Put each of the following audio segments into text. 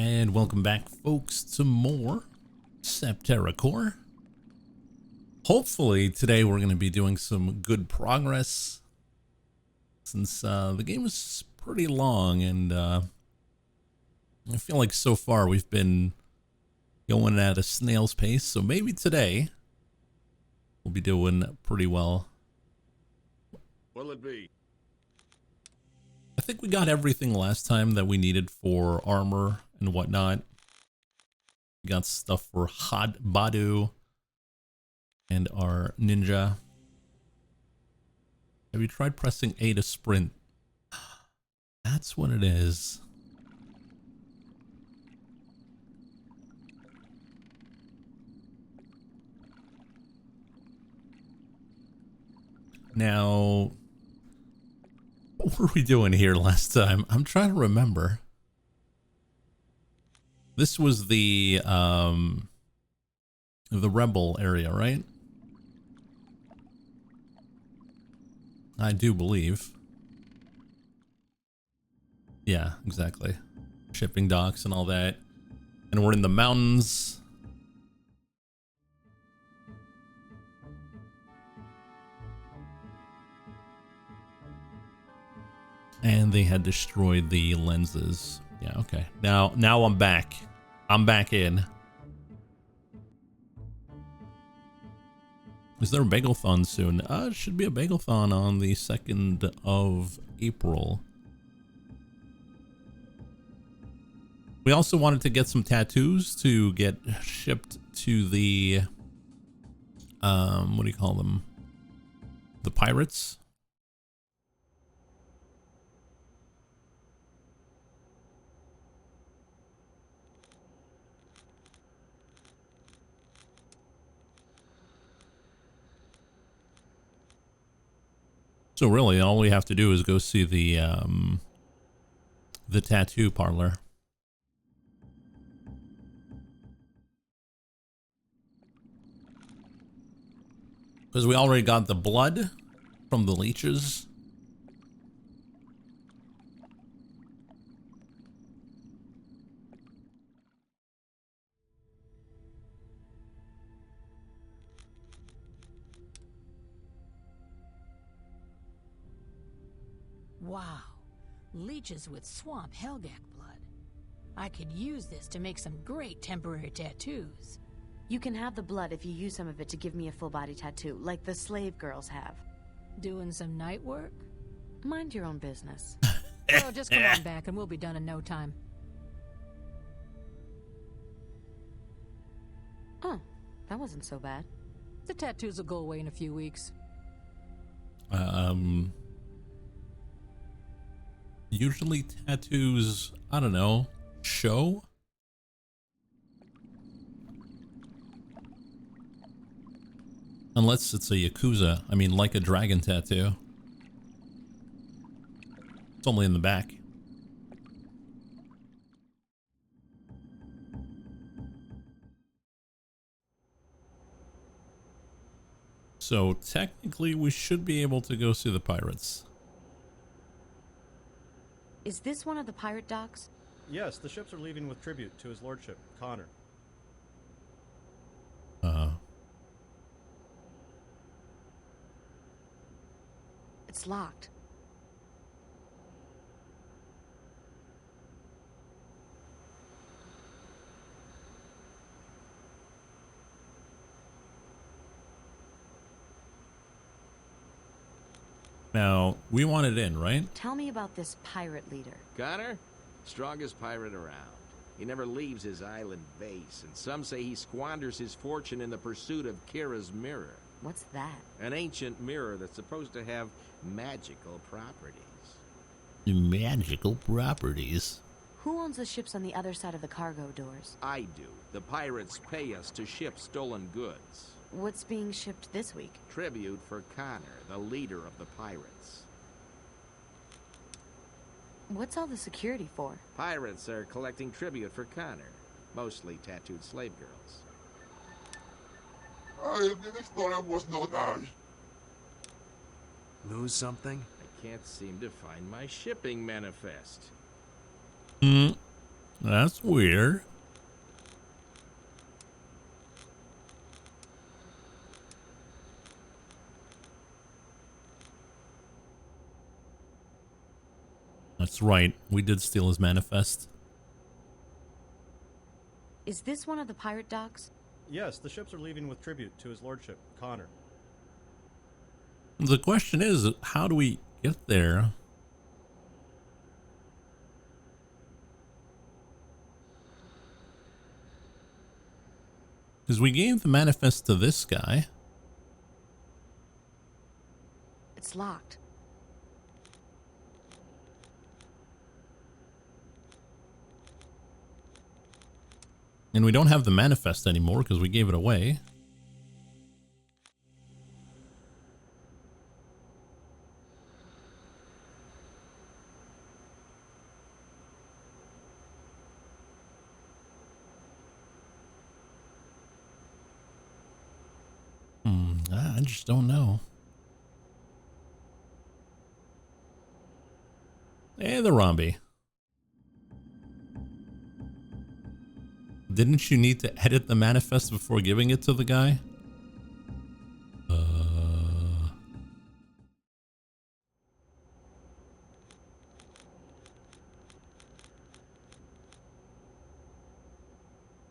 And welcome back, folks, to more Septerra core. Hopefully today we're going to be doing some good progress, since the game was pretty long, and I feel like so far we've been going at a snail's pace, so maybe today we'll be doing pretty well. What'll it be? I think we got everything last time that we needed for armor and whatnot. We got stuff for Hot Badu and our ninja. Have you tried pressing A to sprint? That's what it is. Now, what were we doing here last time? I'm trying to remember. This was the rebel area, right? I do believe. Yeah, exactly. Shipping docks and all that. And we're in the mountains. And they had destroyed the lenses. Yeah, okay. Now I'm back. I'm back in. Is there a bagel-thon soon? Should be a bagel-thon on the 2nd of April. We also wanted to get some tattoos to get shipped to the, what do you call them? The pirates. So really, all we have to do is go see the tattoo parlor. Because we already got the blood from the leeches. Wow, leeches with swamp Helgak blood. I could use this to make some great temporary tattoos. You can have the blood if you use some of it to give me a full-body tattoo, like the slave girls have. Doing some night work? Mind your own business. Well, just come on back and we'll be done in no time. Oh, that wasn't so bad. The tattoos will go away in a few weeks. Usually tattoos, I don't know, show? Unless it's a Yakuza, I mean like a dragon tattoo. It's only in the back. So technically we should be able to go see the pirates. Is this one of the pirate docks? Yes, the ships are leaving with tribute to his lordship, Connor. It's locked. Now, we want it in, right? Tell me about this pirate leader. Connor? Strongest pirate around. He never leaves his island base, and some say he squanders his fortune in the pursuit of Kira's mirror. What's that? An ancient mirror that's supposed to have magical properties. Magical properties. Who owns the ships on the other side of the cargo doors? I do. The pirates pay us to ship stolen goods. What's being shipped this week? Tribute for Connor, the leader of the pirates. What's all the security for? Pirates are collecting tribute for Connor. Mostly tattooed slave girls. was not nice. Lose something? I can't seem to find my shipping manifest. That's weird. That's right. We did steal his manifest. Is this one of the pirate docks? Yes, the ships are leaving with tribute to his lordship, Connor. The question is, how do we get there? Because we gave the manifest to this guy. It's locked. And we don't have the manifest anymore because we gave it away. I just don't know. Hey, the Rombi. Didn't you need to edit the manifest before giving it to the guy?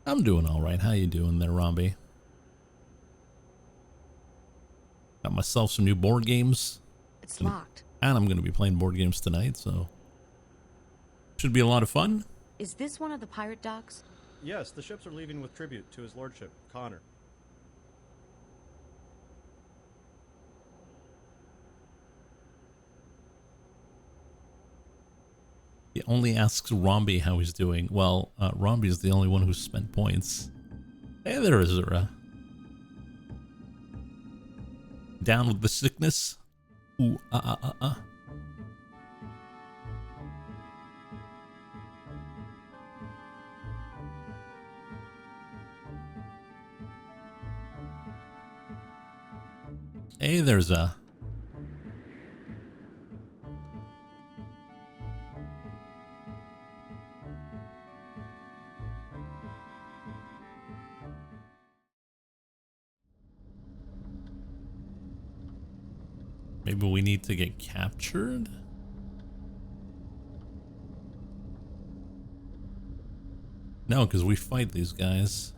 I'm doing all right. How you doing there, Rombi? Got myself some new board games. It's locked. And I'm going to be playing board games tonight, so should be a lot of fun. Is this one of the pirate docks? Yes, the ships are leaving with tribute to his lordship, Connor. He only asks Rombi how he's doing. Well, Rombi is the only one who spent points. Hey there, Azura. Down with the sickness? Ooh, Hey, there's a... Maybe we need to get captured? No, because we fight these guys.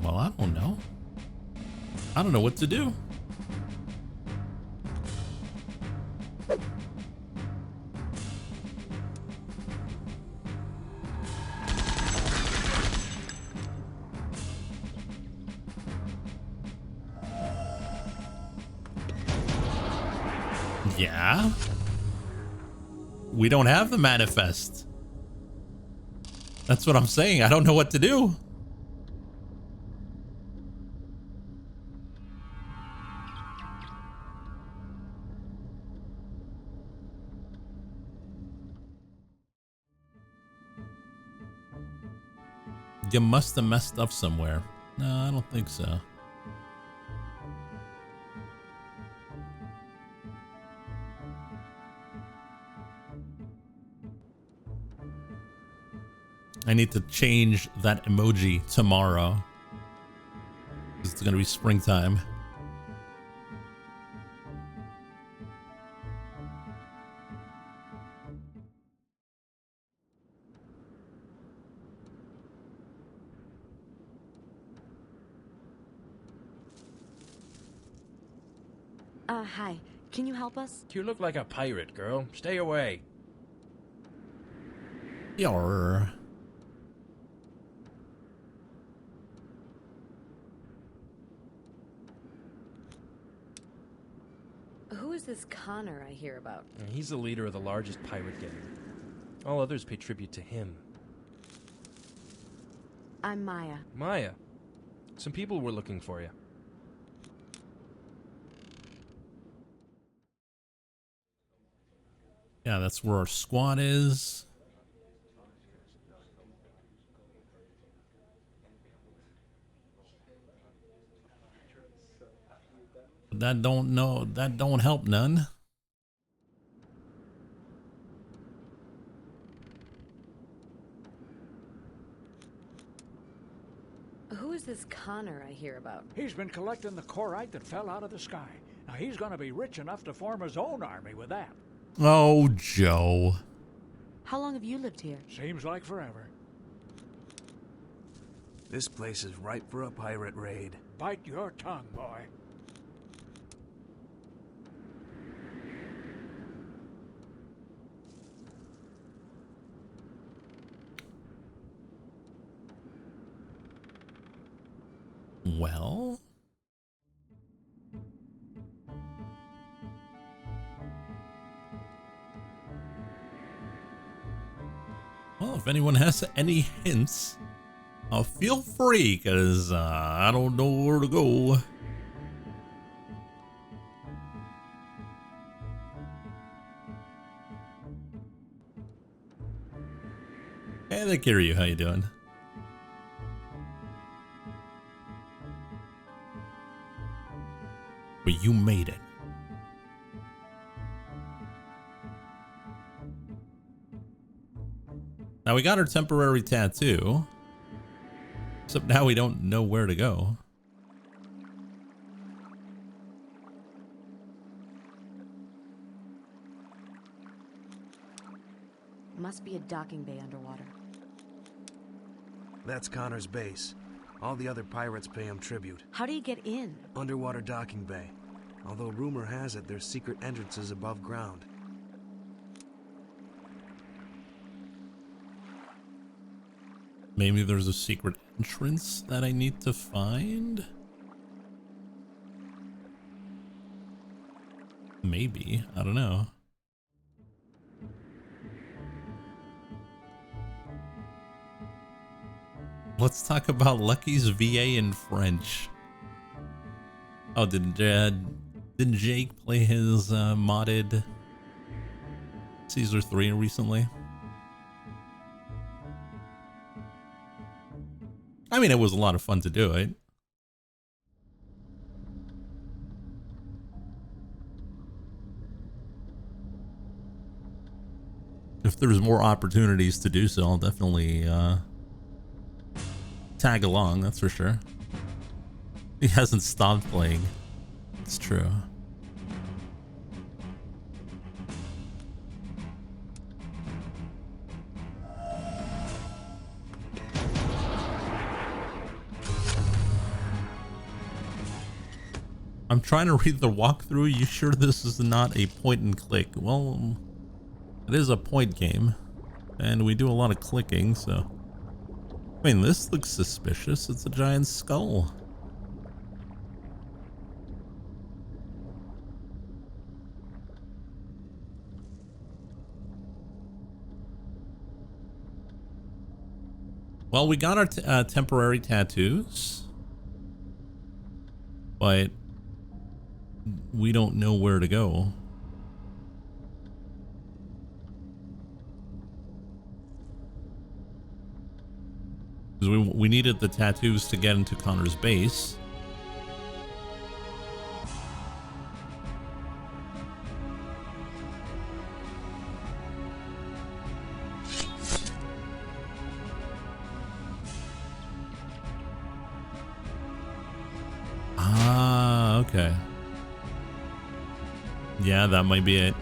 Well, I don't know. I don't know what to do. Yeah. We don't have the manifest. That's what I'm saying. I don't know what to do. You must have messed up somewhere. No, I don't think so. I need to change that emoji tomorrow. It's gonna be springtime. Hi. Can you help us? You look like a pirate, girl. Stay away. Yarr. Who is this Connor I hear about? He's the leader of the largest pirate gang. All others pay tribute to him. I'm Maya. Maya, some people were looking for you. Yeah, that's where our squad is. that don't help none. Who is this Connor I hear about? He's been collecting the corite that fell out of the sky. Now he's gonna be rich enough to form his own army with that. Oh, Joe. How long have you lived here? Seems like forever. This place is ripe for a pirate raid. Bite your tongue, boy. Well, if anyone has any hints, feel free, because I don't know where to go. Hey there, Kiryu, how you doing? But you made it. Now we got our temporary tattoo, except now we don't know where to go. Must be a docking bay underwater. That's Connor's base. All the other pirates pay him tribute. How do you get in? Underwater docking bay. Although rumor has it there's secret entrances above ground. Maybe there's a secret entrance that I need to find? Maybe. I don't know. Let's talk about Lucky's VA in French. Oh, did Jake play his modded Caesar 3 recently? I mean, it was a lot of fun to do it. If there's more opportunities to do so, I'll definitely tag along, that's for sure. He hasn't stopped playing. It's true. I'm trying to read the walkthrough. You sure this is not a point and click? Well, it is a point game, and we do a lot of clicking, so... I mean, this looks suspicious. It's a giant skull. Well, we got our temporary tattoos, but we don't know where to go. Because we needed the tattoos to get into Connor's base. Ah, okay. Yeah, that might be it.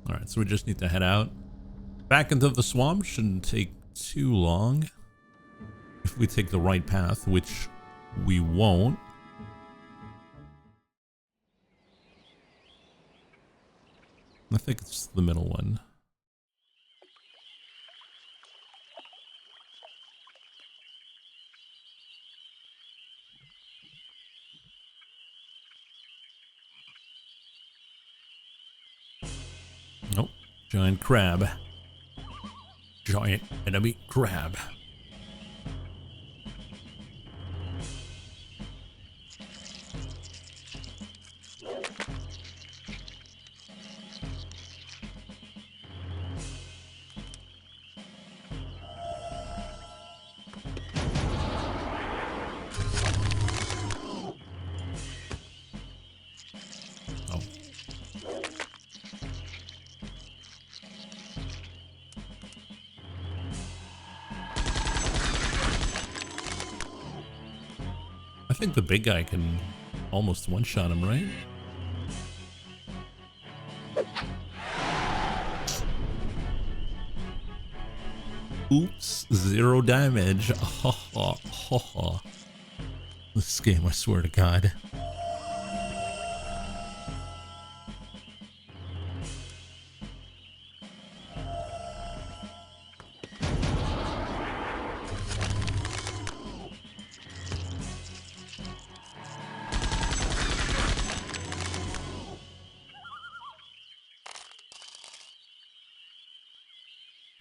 Alright, so we just need to head out. Back into the swamp shouldn't take too long. If we take the right path, which we won't. I think it's the middle one. Nope. Giant crab. giant enemy crab. I think the big guy can almost one-shot him, right? Oops, 0 damage. This game, I swear to God.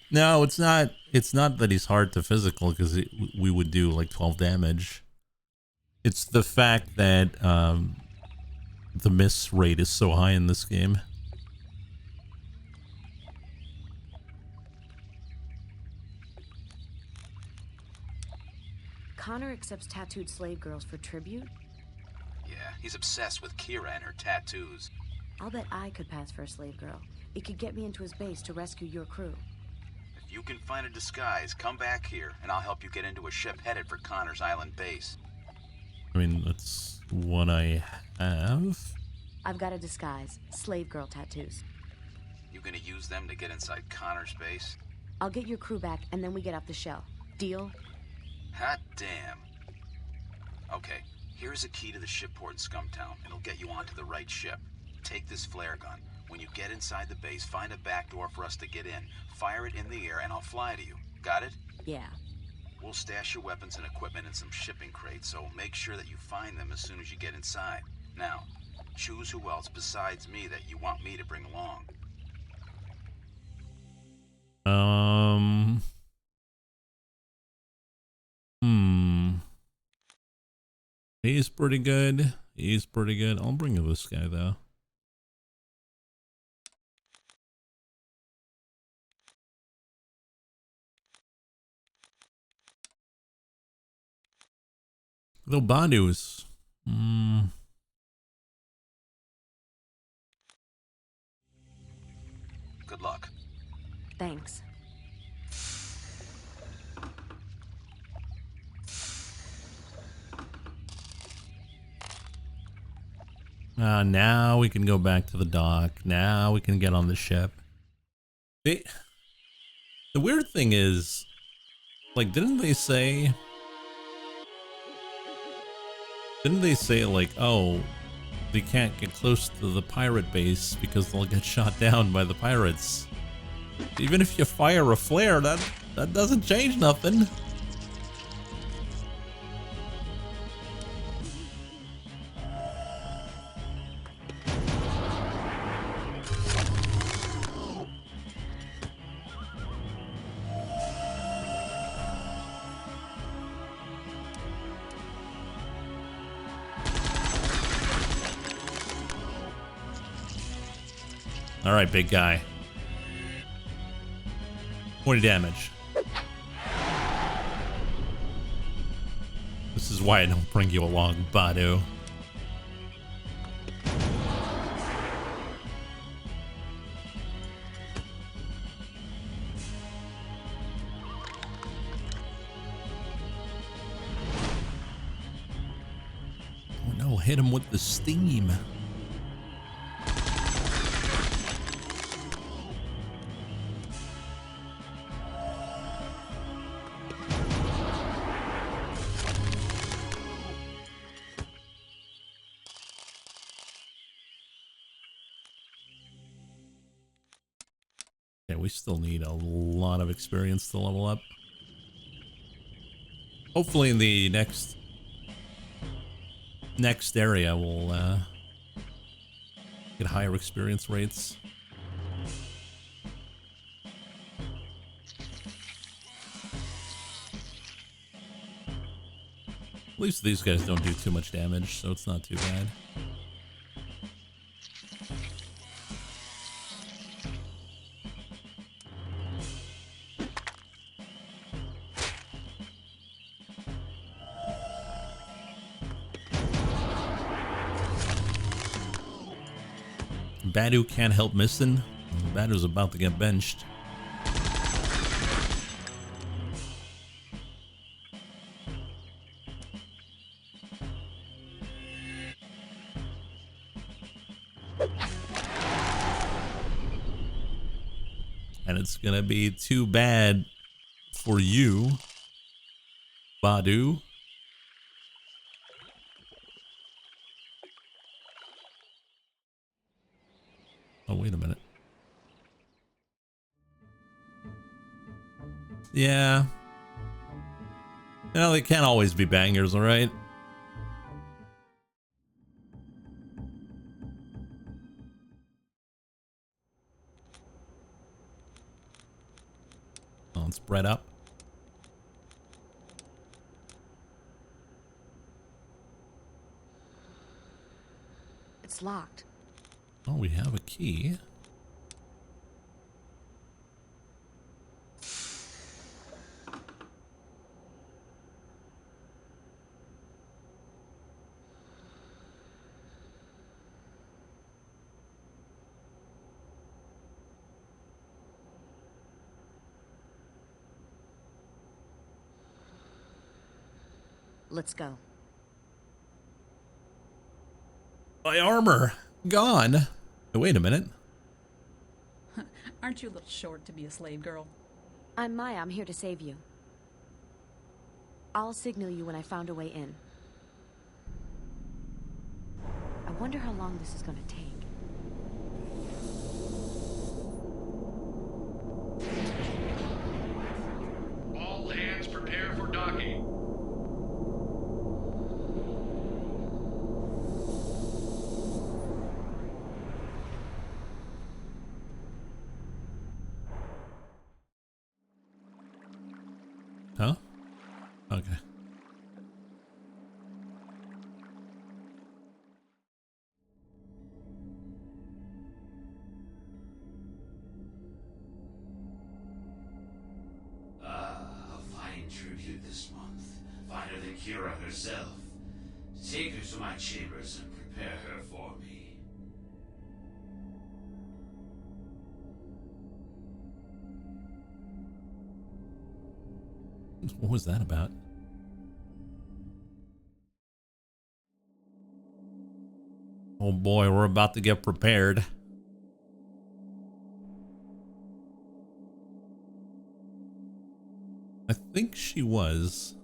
No, it's not. It's not that he's hard to physical because we would do like 12 damage. It's the fact that the miss rate is so high in this game. Connor accepts tattooed slave girls for tribute? Yeah, he's obsessed with Kira and her tattoos. I'll bet I could pass for a slave girl. It could get me into his base to rescue your crew. If you can find a disguise, come back here, and I'll help you get into a ship headed for Connor's island base. I mean, that's what I have. I've got a disguise. Slave girl tattoos. You gonna use them to get inside Connor's base? I'll get your crew back, and then we get off the shell. Deal? Hot damn. Okay, here's a key to the ship port in Scumtown. It'll get you onto the right ship. Take this flare gun. When you get inside the base, find a back door for us to get in. Fire it in the air, and I'll fly to you. Got it? Yeah. We'll stash your weapons and equipment in some shipping crates, so make sure that you find them as soon as you get inside. Now, choose who else besides me that you want me to bring along. He's pretty good. He's pretty good. I'll bring this guy though. Though Bandu is... Good luck. Thanks. Now we can go back to the dock. Now we can get on the ship. The weird thing is, like, didn't they say like, oh, they can't get close to the pirate base because they'll get shot down by the pirates? Even if you fire a flare, that doesn't change nothing. All right, big guy. 20 damage. This is why I don't bring you along, Badu. Oh no, hit him with the steam. We still need a lot of experience to level up. Hopefully in the next area we'll get higher experience rates. At least these guys don't do too much damage, so it's not too bad. Badu can't help missing. Badu's about to get benched. And it's gonna be too bad for you, Badu. Oh, wait a minute. Yeah. Well, they can't always be bangers, alright? Oh, it's spread up. It's locked. Oh, we have a key. Let's go. My armor gone. Oh, wait a minute. Aren't you a little short to be a slave girl? I'm Maya. I'm here to save you. I'll signal you when I found a way in. I wonder how long this is going to take. All hands prepare for docking. Huh? Okay. A fine tribute this month. Finer than Kira herself. Take her to my chambers and prepare her for me. What was that about? Oh boy, we're about to get prepared. I think she was.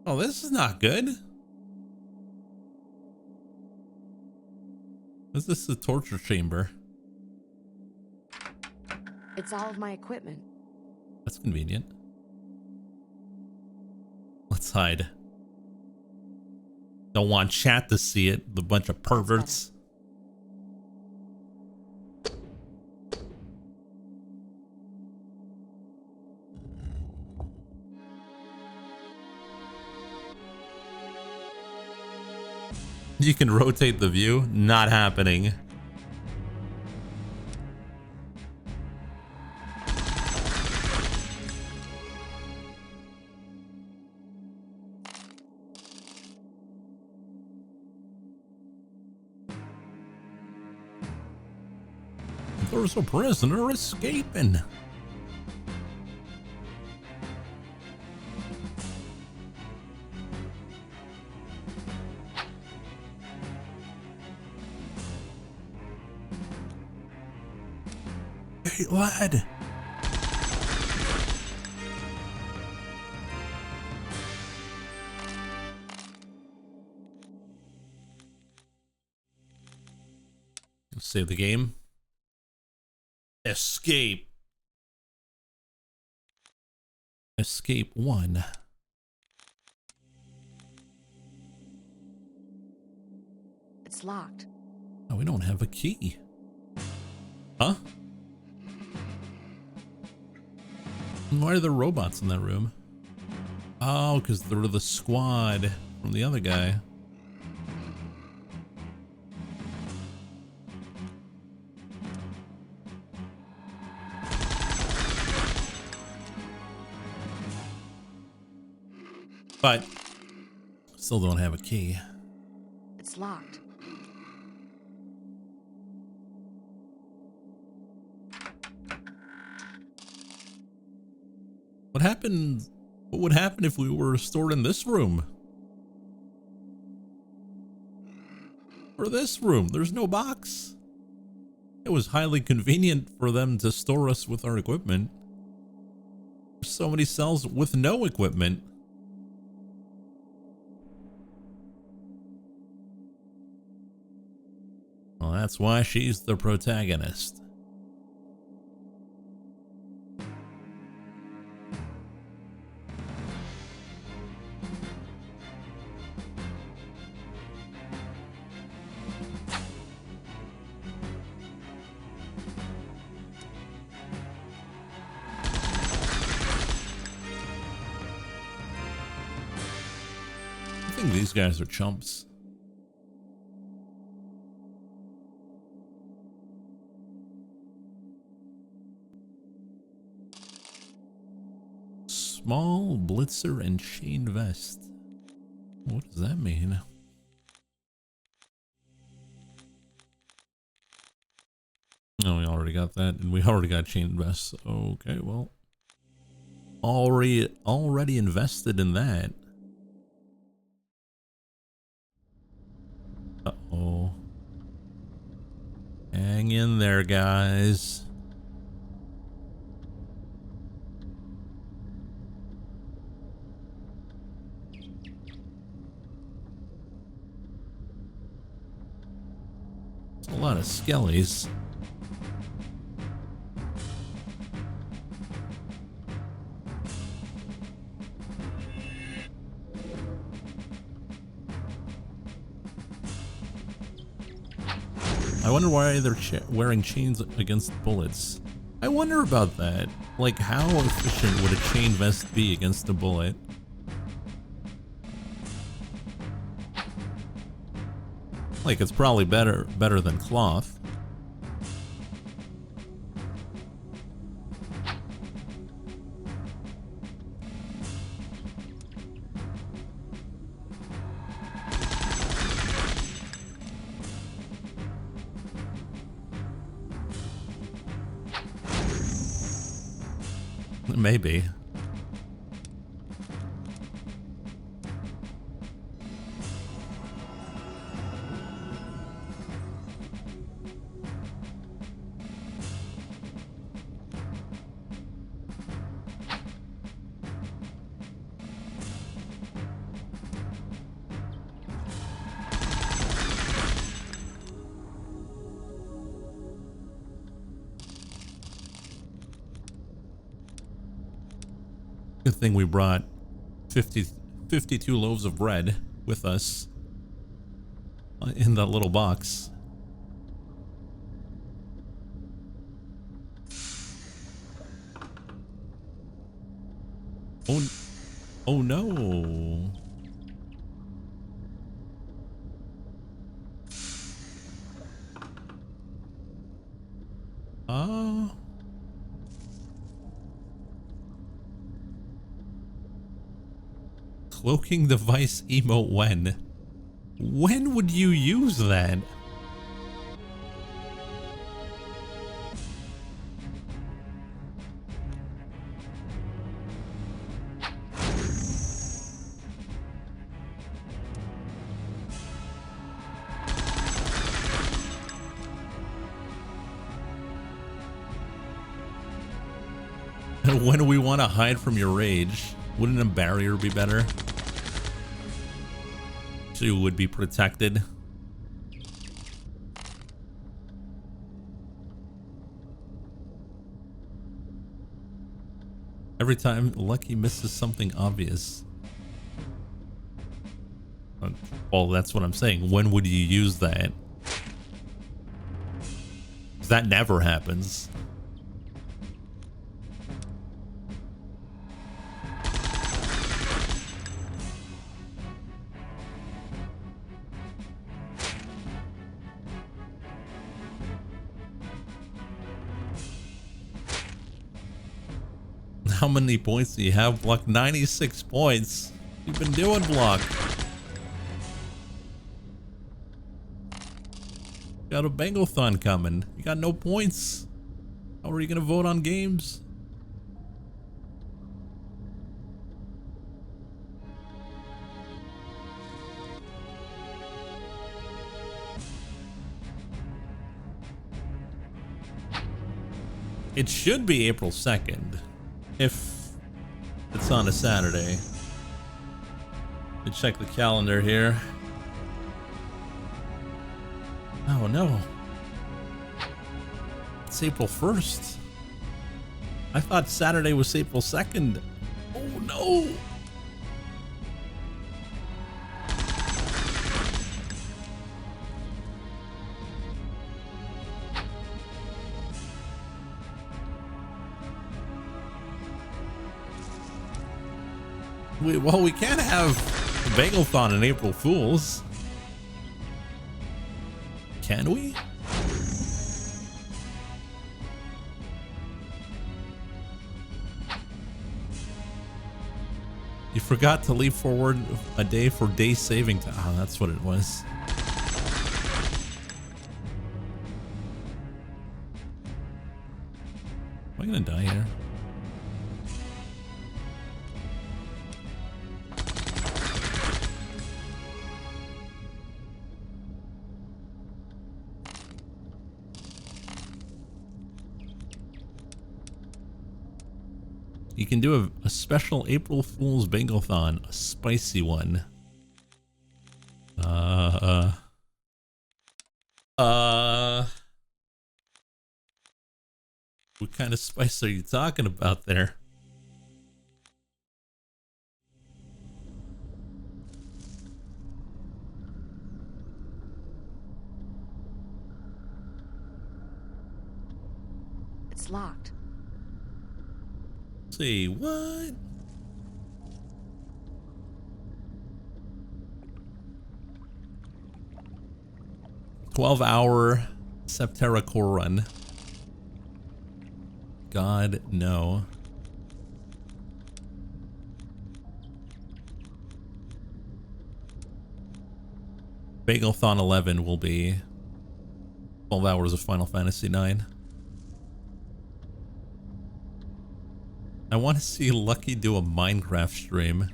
Oh, this is not good. Is this the torture chamber? It's all of my equipment. That's convenient. Let's hide. Don't want chat to see it. The bunch of perverts. You can rotate the view. Not happening. There's a prisoner escaping. Hey, lad. Save the game. Escape. Escape 1. It's locked. Oh, we don't have a key. Huh? Why are there robots in that room? Oh, because they're the squad from the other guy. But still don't have a key. It's locked. What happened? What would happen if we were stored in this room? Or this room? There's no box. It was highly convenient for them to store us with our equipment. There's so many cells with no equipment. Well, that's why she's the protagonist. I think these guys are chumps. Small blitzer and chain vest. What does that mean? No, we already got that, and we already got chain vest. Okay, well, already invested in that. Uh-oh. Hang in there, guys. A lot of skellies. I wonder why they're wearing chains against bullets. I wonder about that. Like, how efficient would a chain vest be against a bullet? Like, it's probably better than cloth. Maybe. Good thing we brought 52 loaves of bread with us in that little box. Oh no. Cloaking device emote when? When would you use that? When do we want to hide from your rage? Wouldn't a barrier be better? So you would be protected. Every time Lucky misses something obvious. Well, that's what I'm saying. When would you use that? that never happens. How many points do you have, Block? 96 points. You've been doing, Block. Got a Bangalthon coming. You got no points. How are you gonna vote on games? It should be April 2nd. If it's on a Saturday. Let's check the calendar here. Oh no. It's April 1st. I thought Saturday was April 2nd. Oh no. Well, we can't have Bangalthon and April Fools. Can we? You forgot to leave forward a day for day saving time. Oh, that's what it was. Am I gonna die here? You can do a special April Fool's Bangalthon, a spicy one. What kind of spice are you talking about there? It's locked. See what? $12-hour Septerra core run. God, no. Bangalthon 11 will be 12 hours of Final Fantasy 9. I want to see Lucky do a Minecraft stream.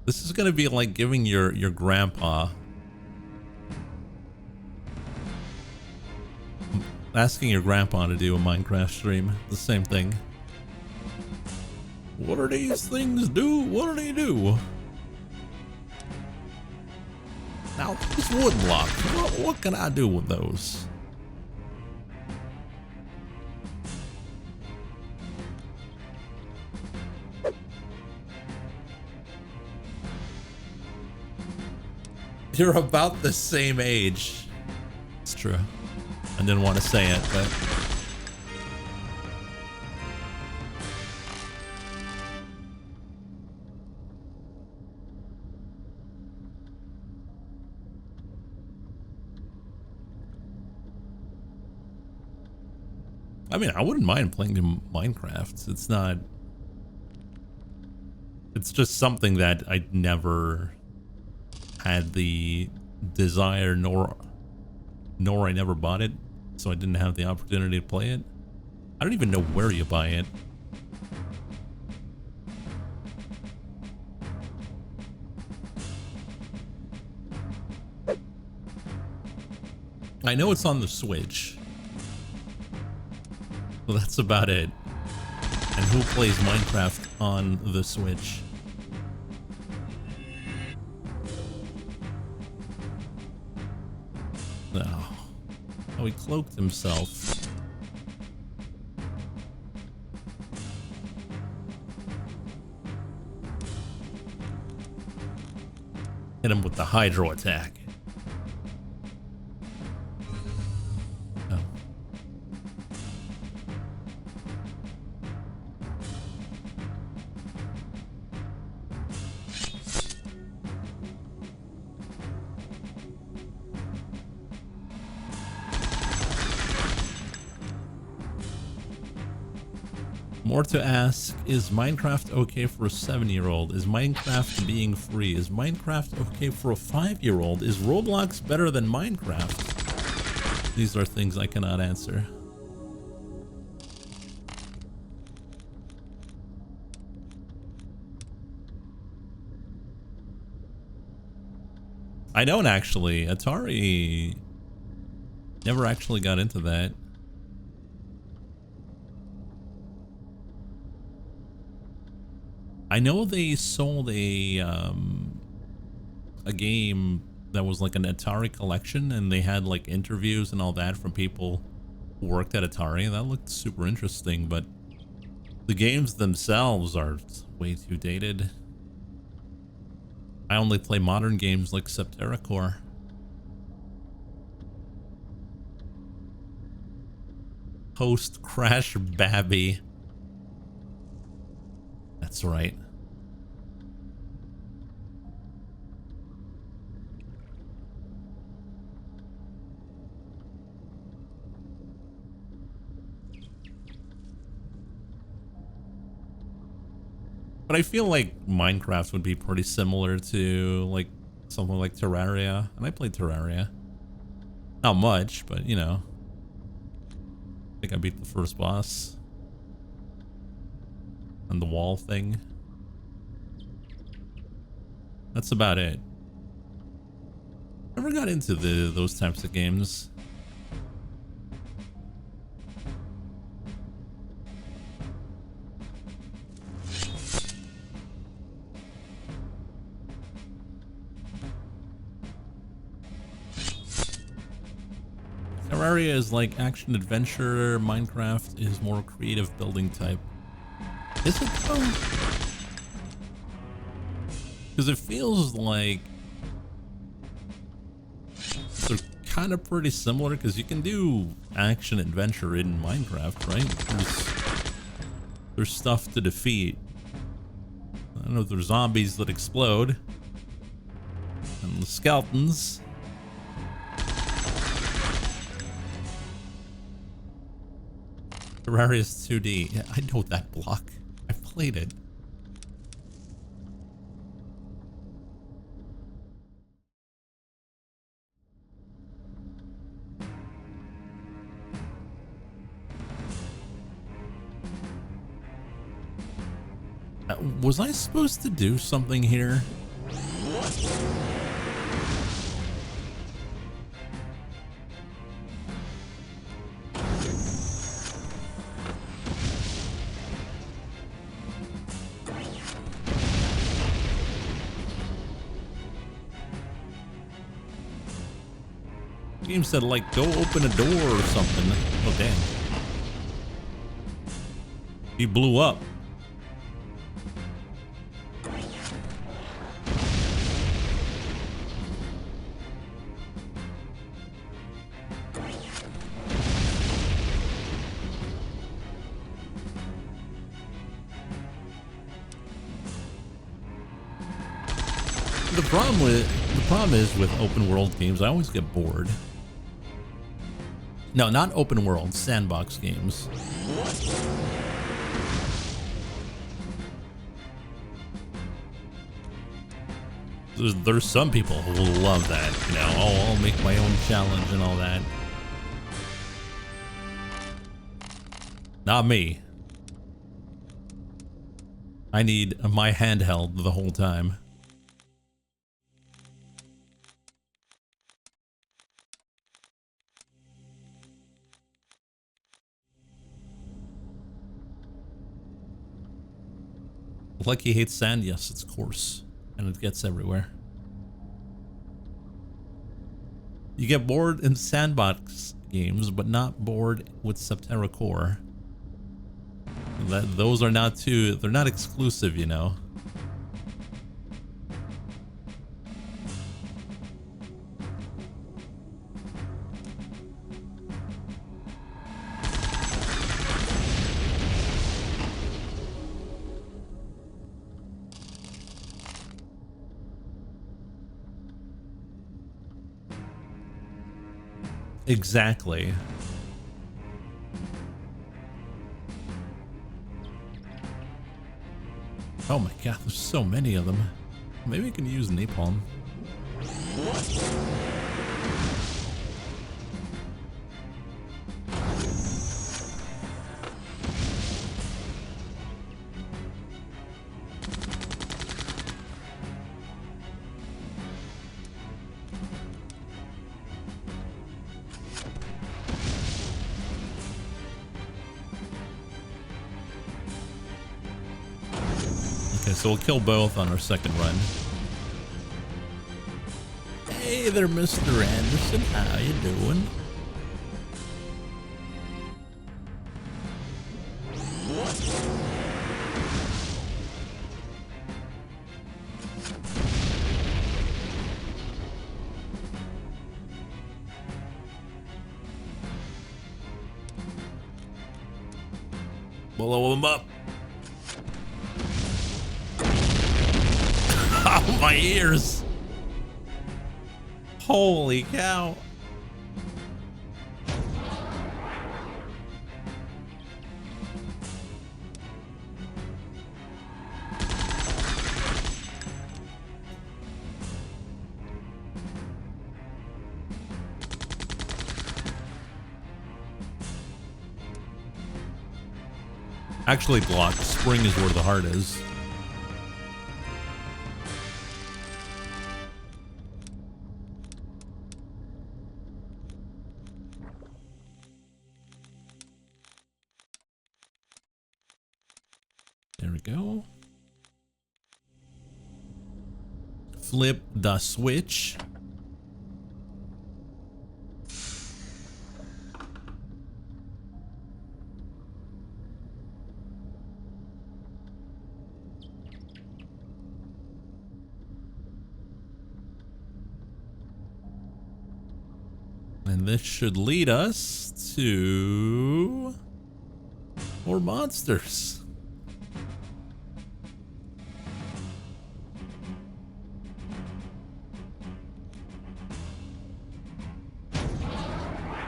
This is gonna be like giving your grandpa, asking your grandpa to do a Minecraft stream. The same thing. What do these things do? What do they do? Now these wood blocks. What can I do with those? You're about the same age. It's true. I didn't want to say it, but... I mean, I wouldn't mind playing Minecraft. It's not... It's just something that I never had the desire, nor I never bought it, so I didn't have the opportunity to play it. I don't even know where you buy it. I know it's on the Switch. Well, that's about it. And who plays Minecraft on the Switch? No. Oh, he cloaked himself. Hit him with the hydro attack. More to ask, is Minecraft okay for a 7-year-old? Is Minecraft being free? Is Minecraft okay for a 5-year-old? Is Roblox better than Minecraft? These are things I cannot answer. I don't actually. Atari never actually got into that. I know they sold a game that was like an Atari collection, and they had like interviews and all that from people who worked at Atari. That looked super interesting, but the games themselves are way too dated. I only play modern games like Septerra Core. Host Crash Babby. That's right. But I feel like Minecraft would be pretty similar to like something like Terraria. And I played Terraria. Not much, but you know. I think I beat the first boss. And the wall thing. That's about it. Never got into those types of games. Terraria is like action adventure. Minecraft is more creative building type. Is it though? Because it feels like they're kind of pretty similar, because you can do action adventure in Minecraft, right? There's stuff to defeat. I don't know if there's zombies that explode. And the skeletons. Terraria's 2D. Yeah, I know that block. I played it. Was I supposed to do something here? The game said, like, go open a door or something. Oh, damn. He blew up. The problem is with open world games, I always get bored. No, not open world, sandbox games. There's some people who will love that, you know, oh, I'll make my own challenge and all that. Not me. I need my handheld the whole time. Like he hates sand, yes, it's coarse. And it gets everywhere. You get bored in sandbox games, but not bored with Septerra Core. Those are not they're not exclusive, you know. Exactly. Oh my god, there's so many of them. Maybe we can use napalm. Okay, so we'll kill both on our second run. Hey there, Mr. Anderson. How you doing? Blow him up. Oh, my ears. Holy cow. Actually blocked. Spring is where the heart is. There we go. Flip the switch. And this should lead us to more monsters.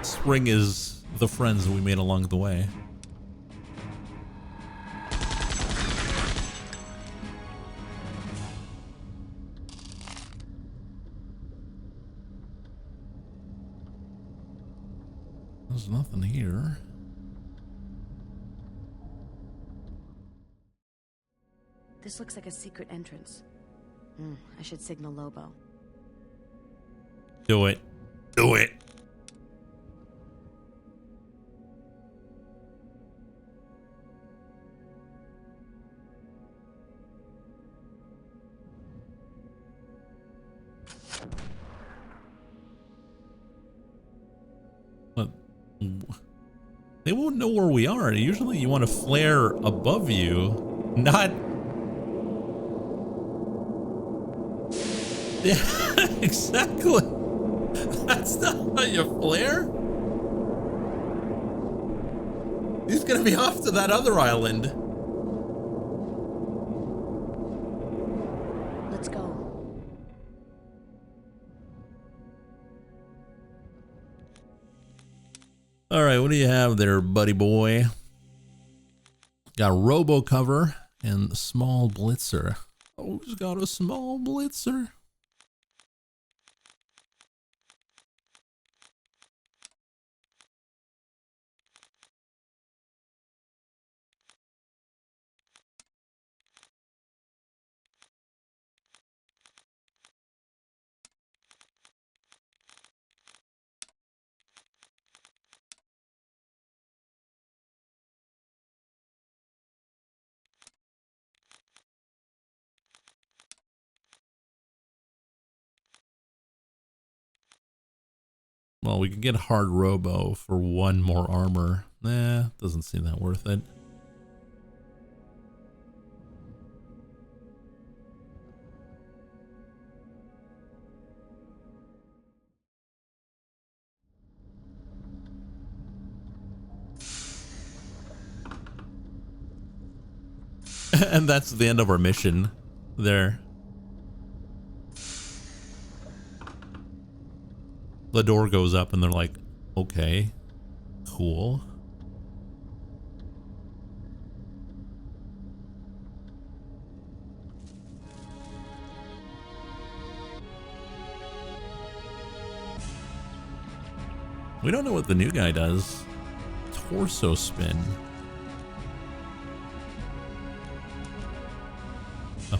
Spring is the friends that we made along the way. There's nothing here. This looks like a secret entrance. I should signal Lobo. Do it. Do it. What? They won't know where we are. Usually you want to flare above you, not... Yeah, exactly. That's not how you flare. He's gonna be off to that other island. Let's go. All right, what do you have there, buddy boy? Got a robo cover and small blitzer. Oh, who's got a small blitzer? Well, we could get hard robo for one more armor. Nah, doesn't seem that worth it. And that's the end of our mission there. The door goes up and they're like, okay, cool. We don't know what the new guy does. Torso spin. Oh.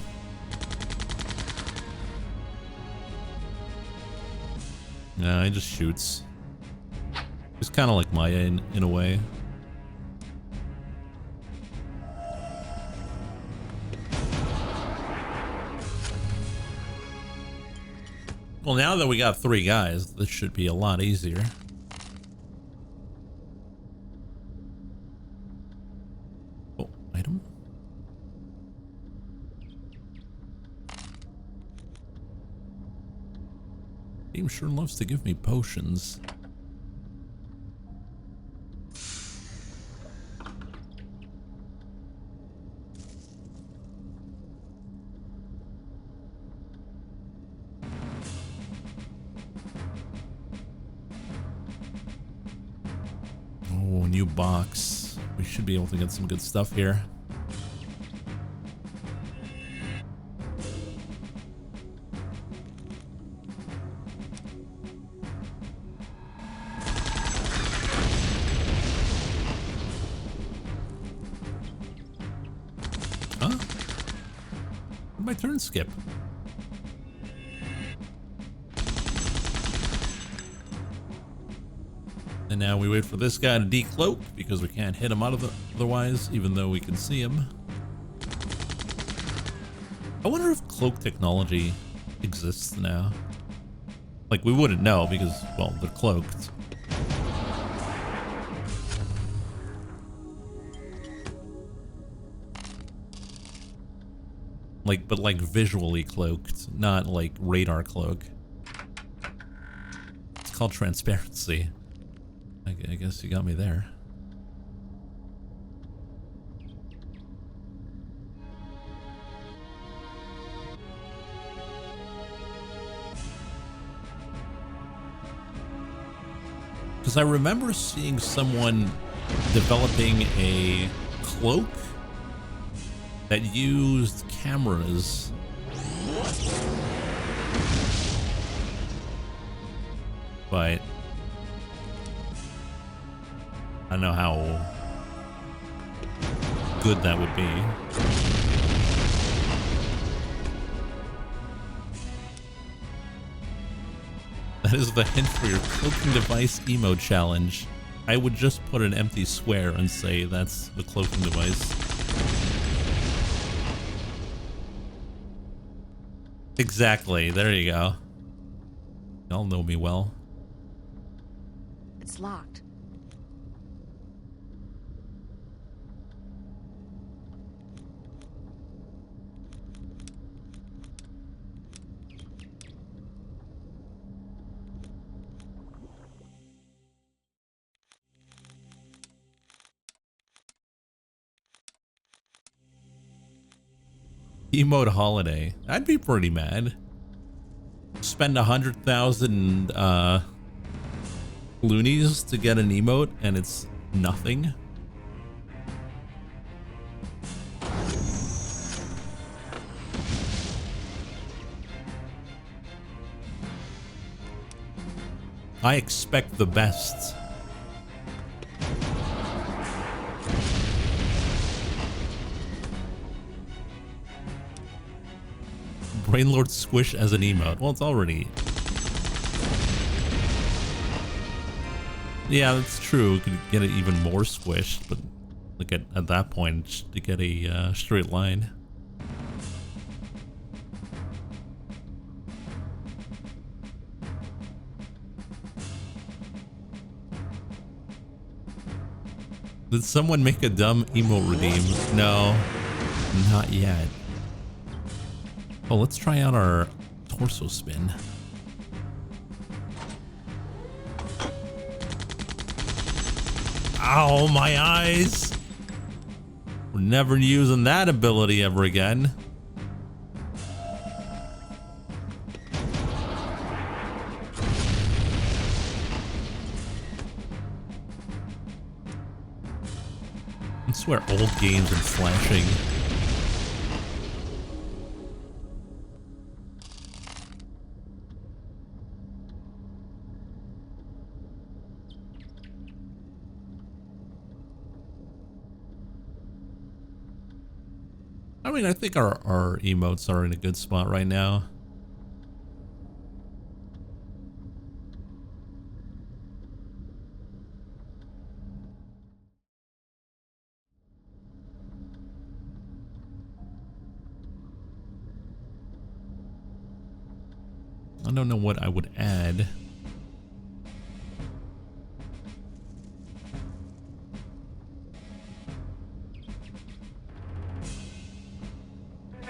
Nah, he just shoots. He's kind of like Maya in a way. Well, now that we got 3 guys, this should be a lot easier. Oh, item? Game sure loves to give me potions. Oh, new box. We should be able to get some good stuff here. Huh? Where'd my turn skip? And now we wait for this guy to decloak because we can't hit him out of it otherwise, even though we can see him. I wonder if cloak technology exists now. Like, we wouldn't know because, well, they're cloaked. Like, but like visually cloaked, not like radar cloak. It's called transparency. I guess you got me there. Because I remember seeing someone developing a cloak that used cameras. But I don't know how good that would be. That is the hint for your cloaking device emo challenge. I would just put an empty square and say that's the cloaking device. Exactly, there you go. Y'all know me well. It's locked. Emote holiday. I'd be pretty mad. Spend 100,000 loonies to get an emote and it's nothing. I expect the best. Brainlord Squish as an emote. Well, it's already... Yeah, that's true. We could get it even more squished, but like at that point, just to get a straight line. Did someone make a dumb emote redeem? No, not yet. Oh, let's try out our torso spin. Ow, my eyes! We're never using that ability ever again. I swear old games and flashing. I mean, I think our emotes are in a good spot right now. I don't know what I would add.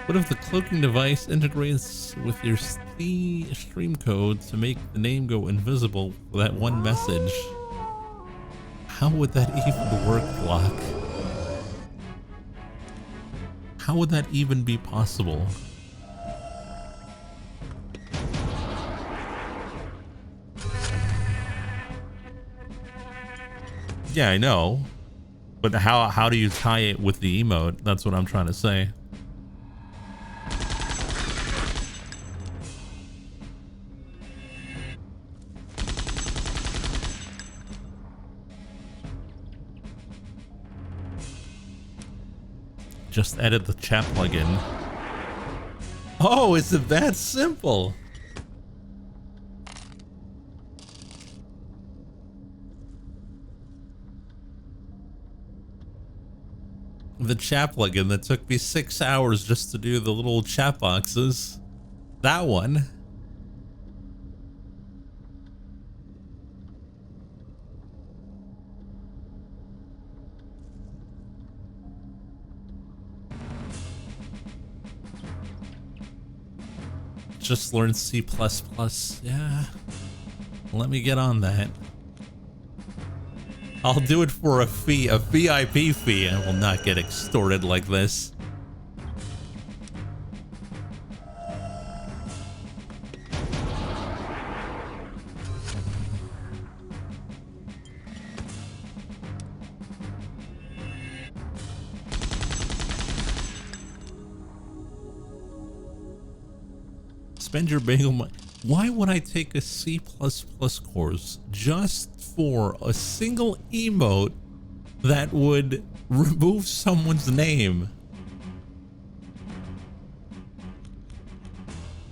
What if the cloaking device integrates with your stream code to make the name go invisible for that one message? How would that even work, Block? How would that even be possible? Yeah, I know. But how do you tie it with the emote? That's what I'm trying to say. Just edit the chat plugin. Oh, is it that simple? The chat plugin that took me 6 hours just to do the little chat boxes. That one. Just learned C++. Yeah. Let me get on that. I'll do it for a fee, a VIP fee. I will not get extorted like this. Spend your bagel money. Why would I take a C++ course just for a single emote that would remove someone's name?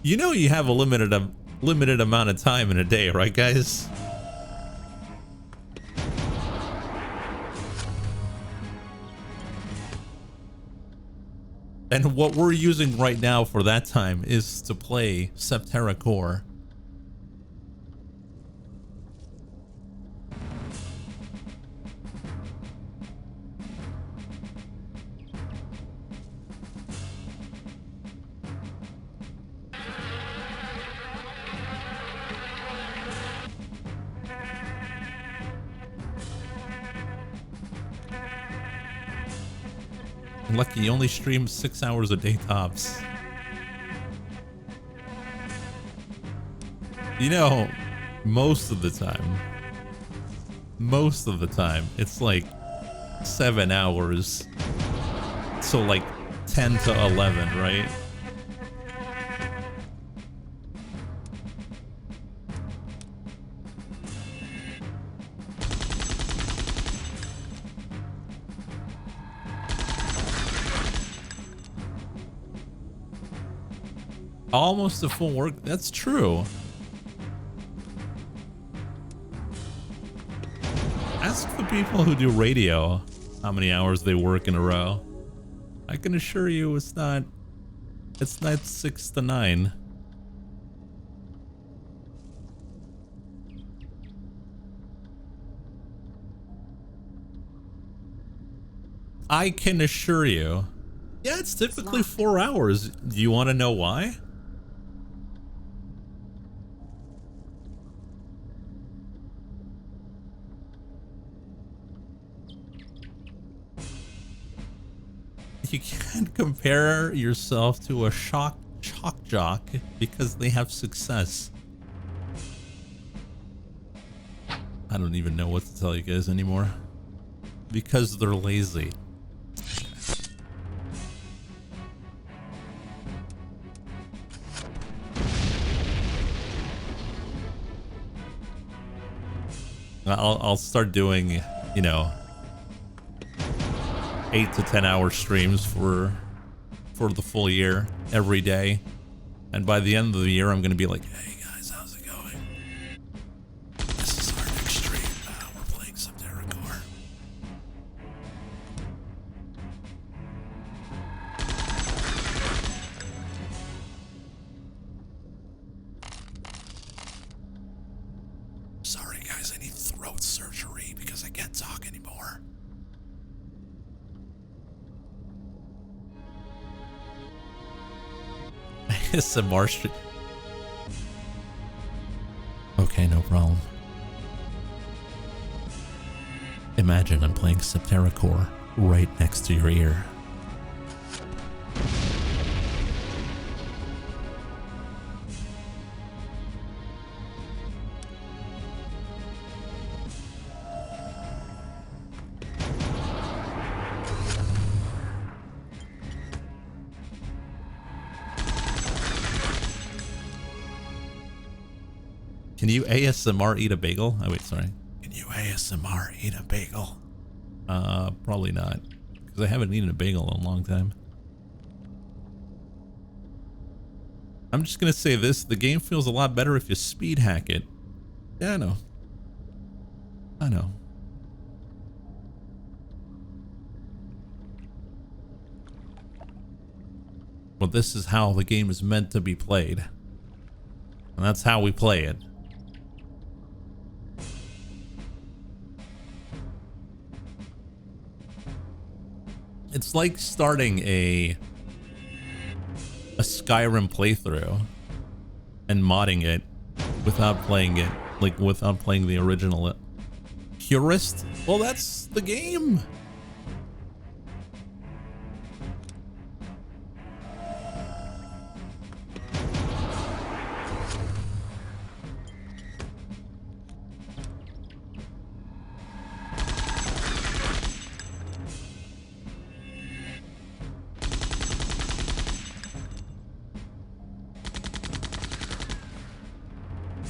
You know you have a limited amount of time in a day, right, guys? And what we're using right now for that time is to play Septerra Core. Lucky, you only stream 6 hours a day tops. You know, most of the time, it's like 7 hours. So like 10 to 11, right? Almost a full work. That's true. Ask the people who do radio how many hours they work in a row. I can assure you it's not 6 to 9. I can assure you. Yeah, it's typically 4 hours. Do you want to know why? You can't compare yourself to a shock jock because they have success. I don't even know what to tell you guys anymore. Because they're lazy. I'll start doing, you know, 8 to 10 hour streams for for the full year, every day. And by the end of the year, I'm going to be like, hey guys, how's it going? This is our next stream. We're playing Septerra Core. Sorry guys, I need throat surgery because I can't talk anymore. ASMR stream. Okay, no problem. Imagine I'm playing Septerra Core right next to your ear. Can you ASMR eat a bagel? Oh wait, sorry. Can you ASMR eat a bagel? Probably not. Because I haven't eaten a bagel in a long time. I'm just gonna say this, the game feels a lot better if you speed hack it. Yeah, I know. I know. But this is how the game is meant to be played. And that's how we play it. It's like starting a Skyrim playthrough and modding it without playing it, like without playing the original. Purist? Well, that's the game.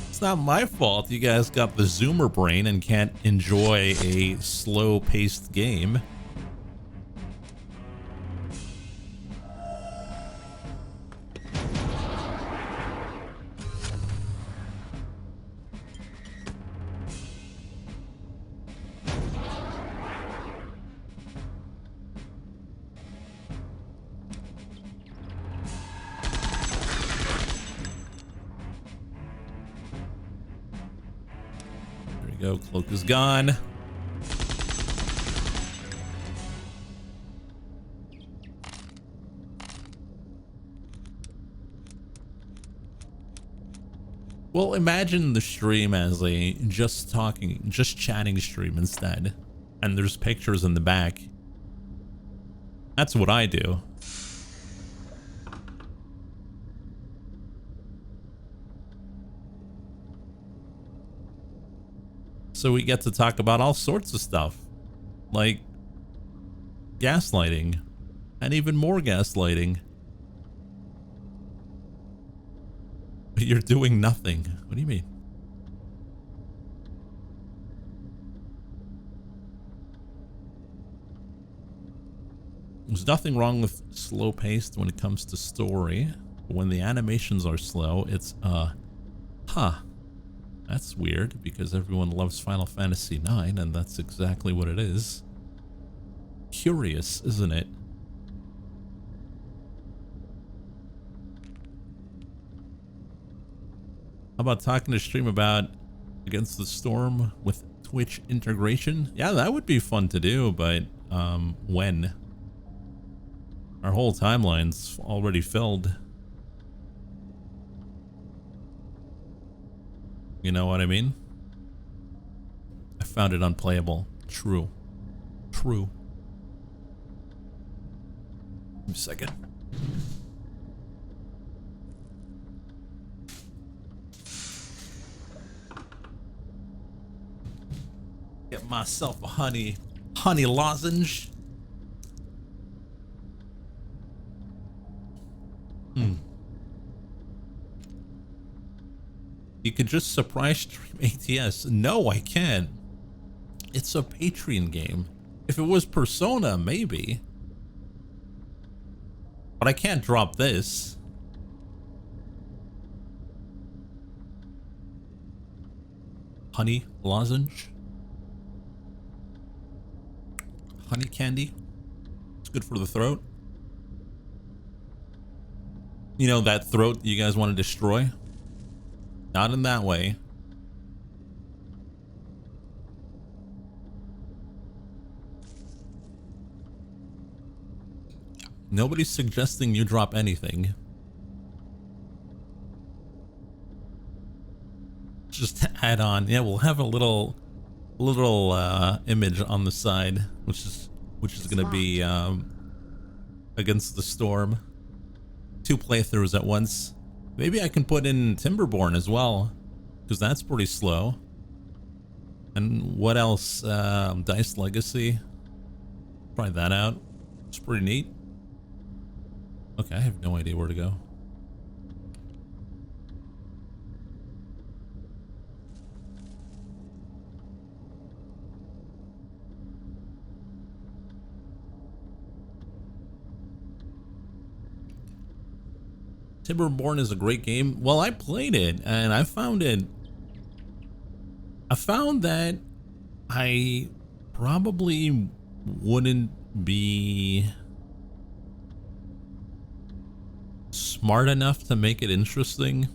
It's not my fault you guys got the zoomer brain and can't enjoy a slow-paced game. Go, cloak is gone. Well, imagine the stream as a just chatting stream instead. And there's pictures in the back. That's what I do. So we get to talk about all sorts of stuff, like gaslighting, and even more gaslighting. But you're doing nothing. What do you mean? There's nothing wrong with slow paced when it comes to story. But when the animations are slow, it's that's weird, because everyone loves Final Fantasy IX, and that's exactly what it is. Curious, isn't it? How about talking to stream about Against the Storm with Twitch integration? Yeah, that would be fun to do, but when? Our whole timeline's already filled. You know what I mean? I found it unplayable. True. True. Give me a second. Get myself a honey lozenge. You could just surprise stream ATS. No, I can't. It's a Patreon game. If it was Persona, maybe. But I can't drop this. Honey lozenge. Honey candy. It's good for the throat. You know, that throat you guys want to destroy? Not in that way. Nobody's suggesting you drop anything. Just add on. Yeah, we'll have a little image on the side, which is gonna be against the storm. 2 playthroughs at once. Maybe I can put in Timberborn as well, because that's pretty slow. And what else? Dice Legacy. Try that out. It's pretty neat. Okay, I have no idea where to go. Timberborn is a great game. Well, I played it and I found that I probably wouldn't be smart enough to make it interesting.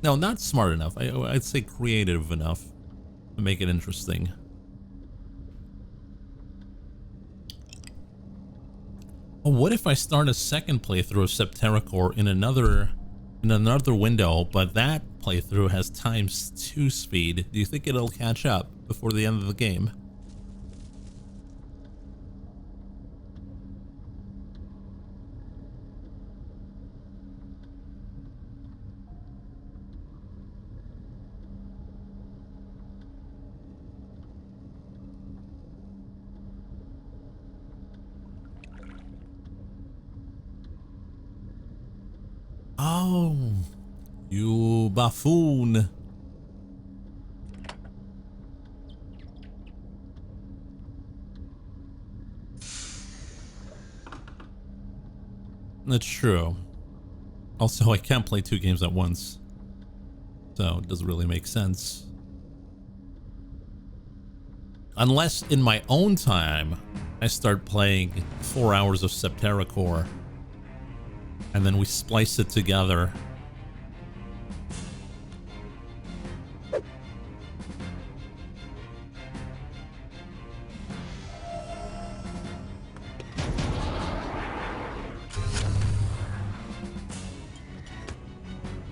No, not smart enough. I'd say creative enough to make it interesting. Oh, what if I start a second playthrough of Septerra Core in another window, but that playthrough has ×2 speed? Do you think it'll catch up before the end of the game? Oh, you buffoon. That's true. Also, I can't play 2 games at once, so it doesn't really make sense. Unless in my own time, I start playing 4 hours of Septerra Core, and then we splice it together.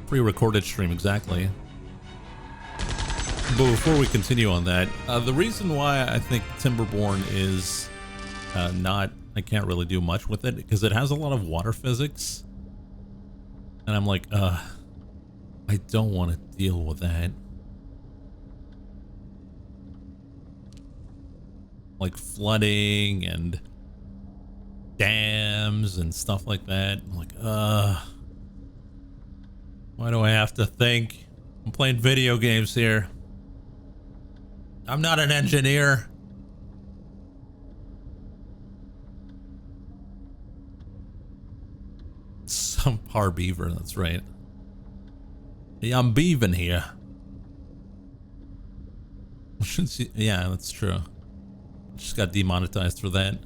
Pre-recorded stream, exactly. But before we continue on that, the reason why I think Timberborn is I can't really do much with it, because it has a lot of water physics. And I'm like, I don't want to deal with that. Like flooding and dams and stuff like that. I'm like, why do I have to think? I'm playing video games here. I'm not an engineer. Some par beaver, that's right. Yeah, I'm beaving here. Yeah, that's true. Just got demonetized for that.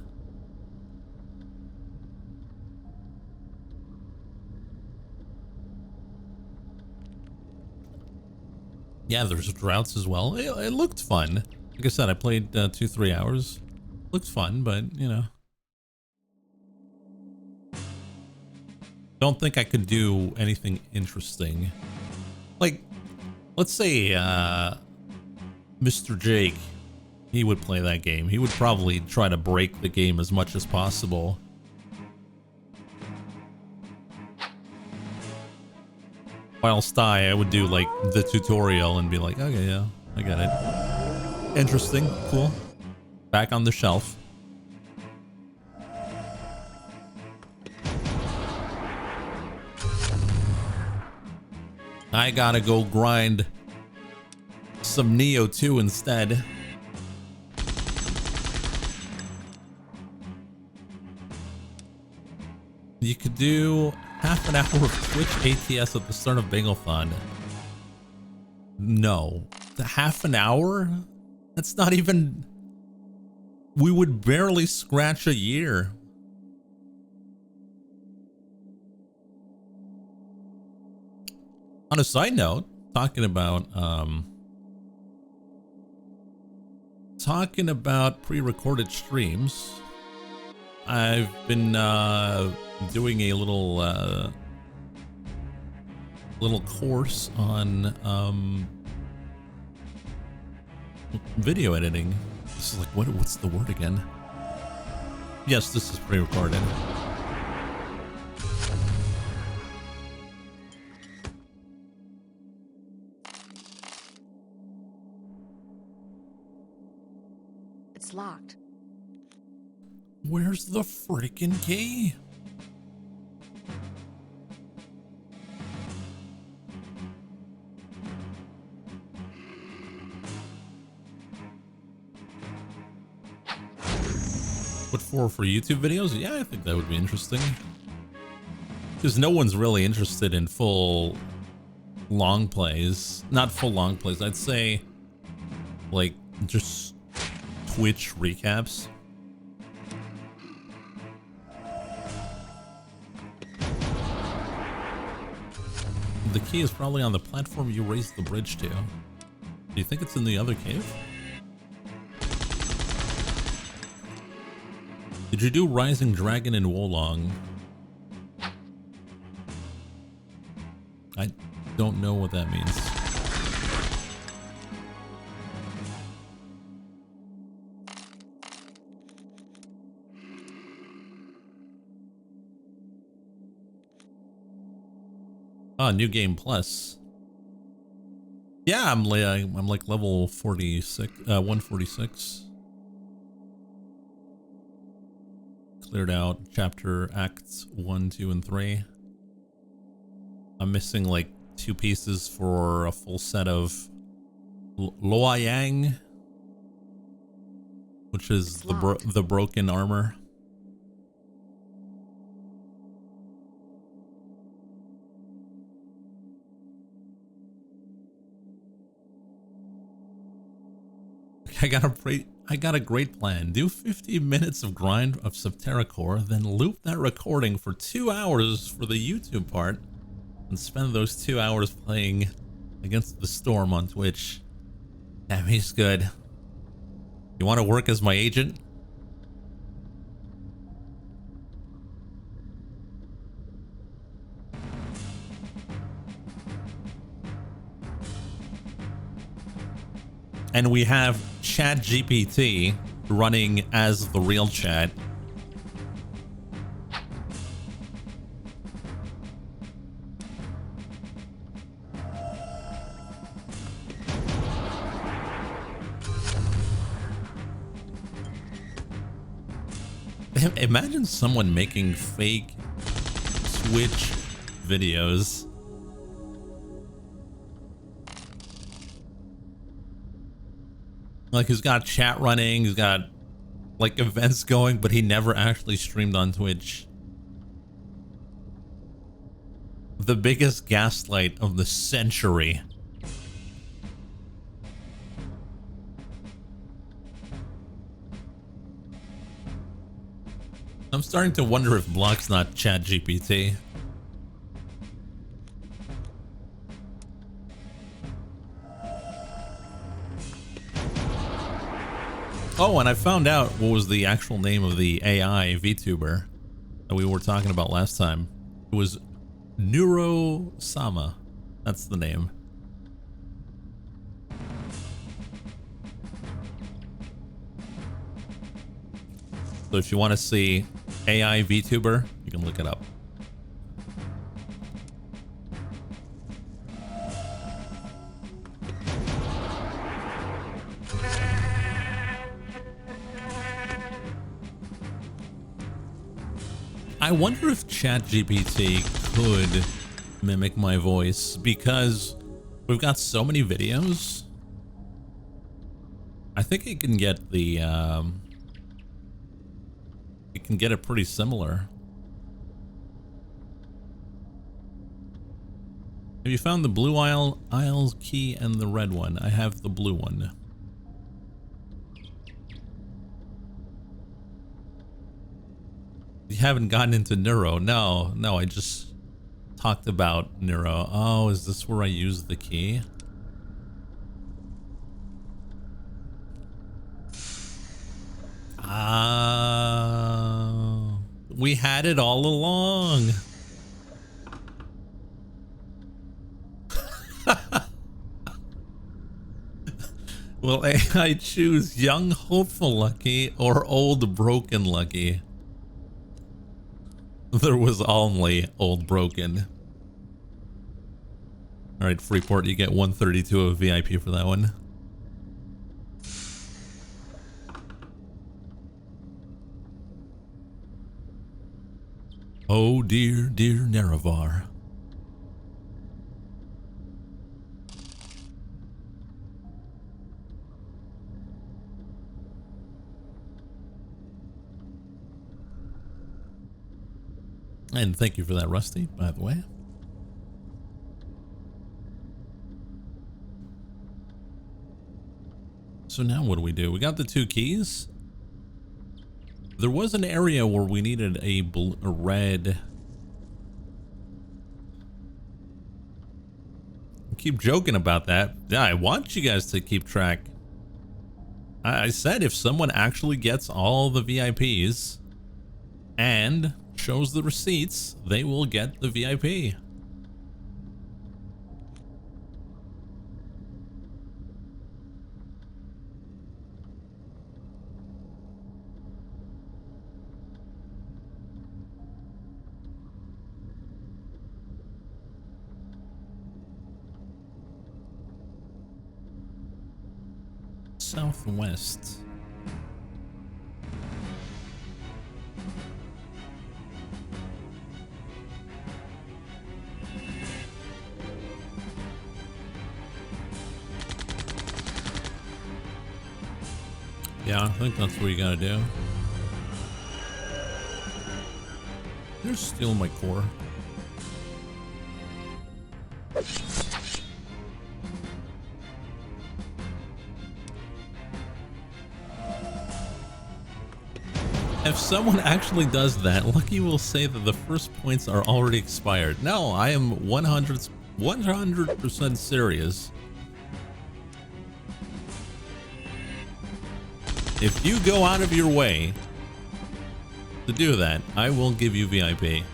Yeah, there's droughts as well. It looked fun. Like I said, I played 2-3 hours. Looked fun, but you know. Don't think I could do anything interesting. Like, let's say Mr. Jake, he would play that game. He would probably try to break the game as much as possible. Whilst I would do like the tutorial and be like, okay, yeah, I got it. Interesting, cool. Back on the shelf. I gotta go grind some Neo 2 instead. You could do half an hour of Twitch ATS at the start of Bagel-thon. No. The half an hour? That's not even... We would barely scratch a year. On a side note, talking about pre-recorded streams, I've been doing a little course on video editing. This is like, what's the word again? Yes, this is pre-recorded. It's locked. Where's the freaking key? What for YouTube videos? Yeah, I think that would be interesting. Because no one's really interested in full long plays. Not full long plays. I'd say like just Twitch recaps. The key is probably on the platform you raised the bridge to. Do you think it's in the other cave? Did you do Rising Dragon in Wolong? I don't know what that means. Ah, New Game Plus. Yeah, I'm like level 46, 146. Cleared out chapter acts 1, 2, and 3. I'm missing like 2 pieces for a full set of Loyang, which is the broken armor. I got a great plan. Do 50 minutes of grind of Septerra core, then loop that recording for 2 hours for the YouTube part, and spend those 2 hours playing Against the Storm on Twitch. Damn, he's good. You want to work as my agent? And we have ChatGPT running as the real chat. Imagine someone making fake Twitch videos. Like, he's got chat running, he's got like events going, but he never actually streamed on Twitch. The biggest gaslight of the century. I'm starting to wonder if Block's not ChatGPT. Oh, and I found out what was the actual name of the AI VTuber that we were talking about last time. It was Neuro-sama. That's the name. So if you want to see AI VTuber, you can look it up. I wonder if ChatGPT could mimic my voice, because we've got so many videos. I think it can get the it can get it pretty similar. Have you found the blue aisle key and the red one? I have the blue one. You haven't gotten into Neuro. No, I just talked about Neuro. Oh, is this where I use the key? Ah, we had it all along. Will I choose young hopeful lucky or old broken lucky? There was only old broken. All right, Freeport, you get 132 of VIP for that one. Oh dear, dear Nerevar. And thank you for that, Rusty, by the way. So now what do? We got the 2 keys. There was an area where we needed a red. I keep joking about that. Yeah, I want you guys to keep track. I said if someone actually gets all the VIPs and shows the receipts, they will get the VIP. Southwest. Yeah, I think that's what you gotta do. You're stealing my core. If someone actually does that, Lucky will say that the first points are already expired. No, I am 100% serious. If you go out of your way to do that, I will give you VIP.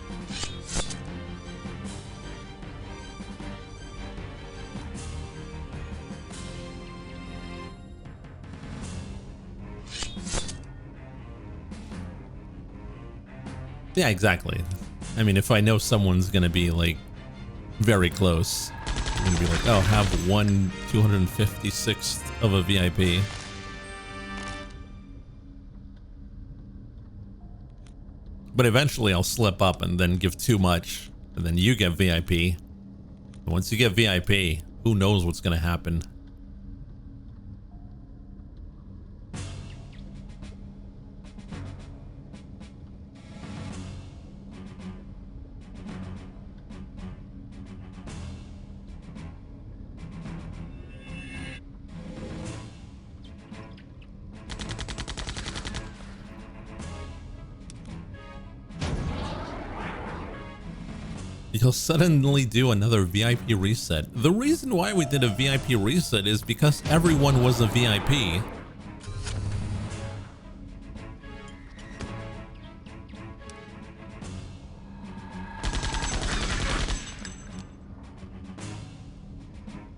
Yeah, exactly. I mean, if I know someone's gonna be like very close, I'm gonna be like, oh, have 1/256th of a VIP. But eventually I'll slip up and then give too much, and then you get VIP. And once you get VIP, who knows what's gonna happen? You'll suddenly do another VIP reset. The reason why we did a VIP reset is because everyone was a VIP.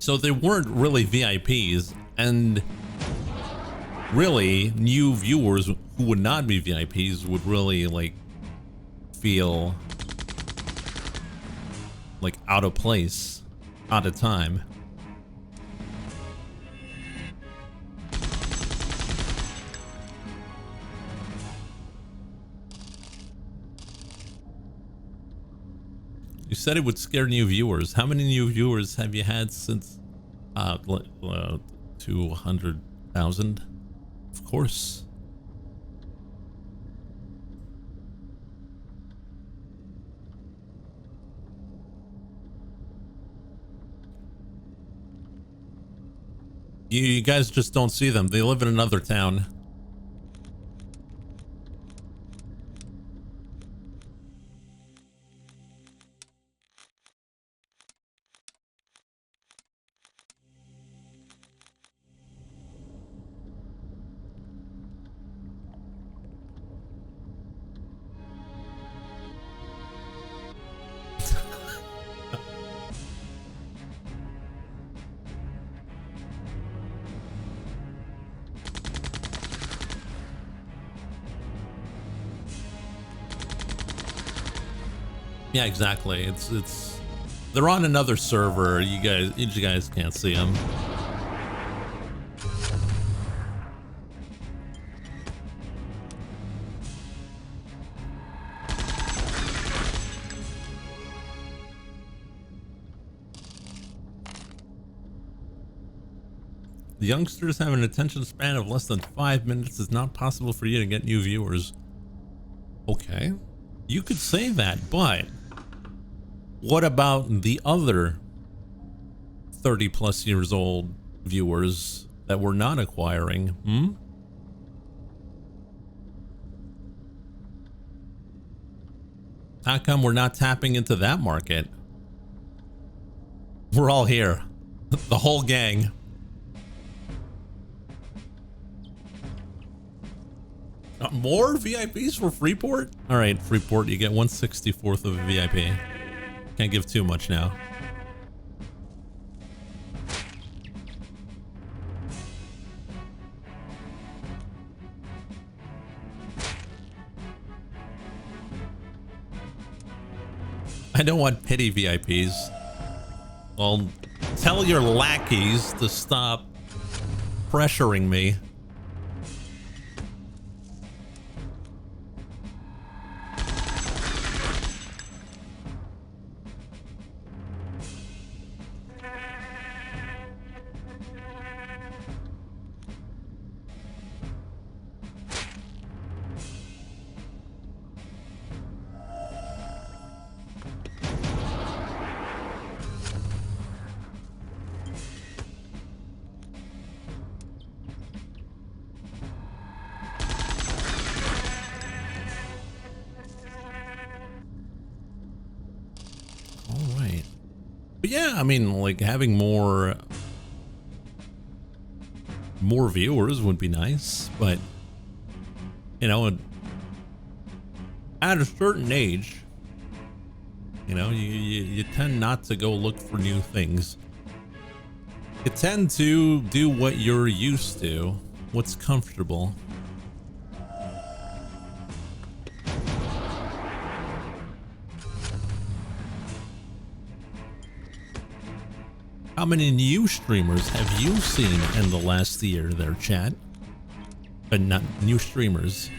So they weren't really VIPs, and really new viewers who would not be VIPs would really like feel like out of place, out of time. You said it would scare new viewers. How many new viewers have you had since 200,000? Of course. You guys just don't see them. They live in another town. Yeah, exactly. It's they're on another server. You guys can't see them. The youngsters have an attention span of less than 5 minutes. It's not possible for you to get new viewers. Okay, you could say that, but what about the other 30 plus years old viewers that we're not acquiring? How come we're not tapping into that market? We're all here. The whole gang. More VIPs for Freeport? All right, Freeport, you get 1/64th of a VIP. Can't give too much now. I don't want pity VIPs. Well, tell your lackeys to stop pressuring me. Yeah, I mean, like having more viewers would be nice, but you know, at a certain age, you know, you tend not to go look for new things. You tend to do what you're used to, what's comfortable. How many new streamers have you seen in the last year there, chat? But not new streamers.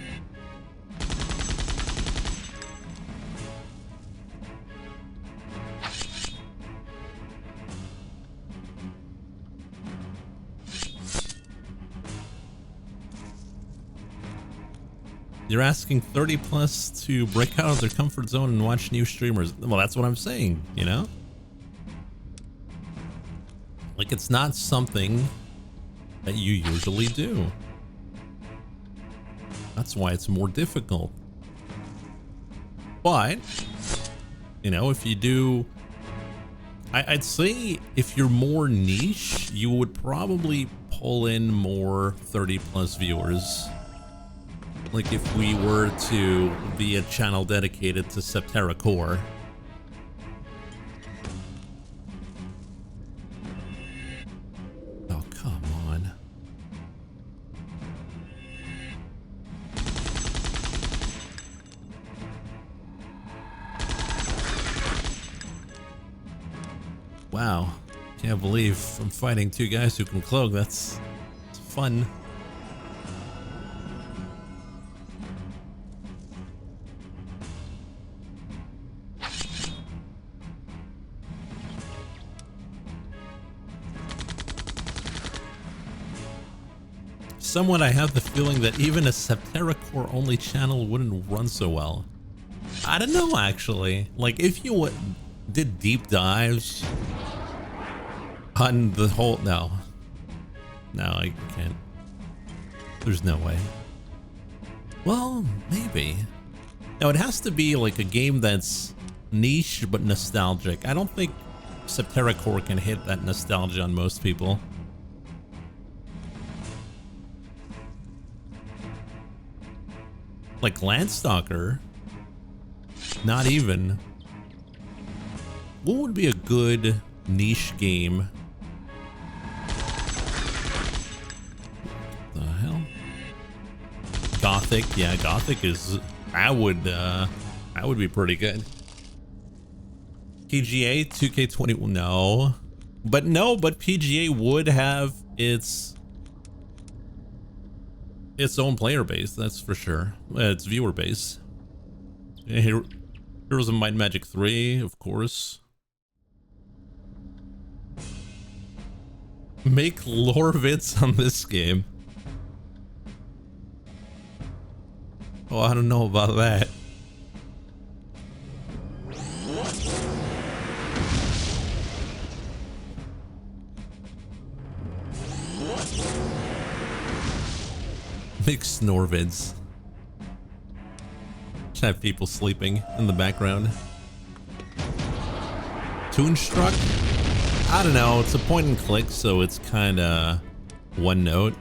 You're asking 30 plus to break out of their comfort zone and watch new streamers. Well, that's what I'm saying, you know? Like, it's not something that you usually do. That's why it's more difficult. But, you know, if you do... I'd say if you're more niche, you would probably pull in more 30 plus viewers. Like if we were to be a channel dedicated to Septerra core. Wow, can't believe I'm fighting two guys who can cloak. That's fun. Somewhat I have the feeling that even a Septerra core only channel wouldn't run so well. I don't know, actually. Like, if you did deep dives on the whole... No. No, I can't. There's no way. Well, maybe. Now, it has to be like a game that's niche but nostalgic. I don't think Septerra Core can hit that nostalgia on most people. Like Landstalker, not even. What would be a good niche game? The hell? Gothic, yeah, Gothic is. That would be pretty good. PGA 2K20, no, but PGA would have its own player base, that's for sure. Its viewer base. Yeah, Heroes of Might and Magic 3, of course. Make lore vids on this game. Oh, I don't know about that. Make snore vids. Just have people sleeping in the background. Toonstruck? I don't know, it's a point and click, so it's kinda one note.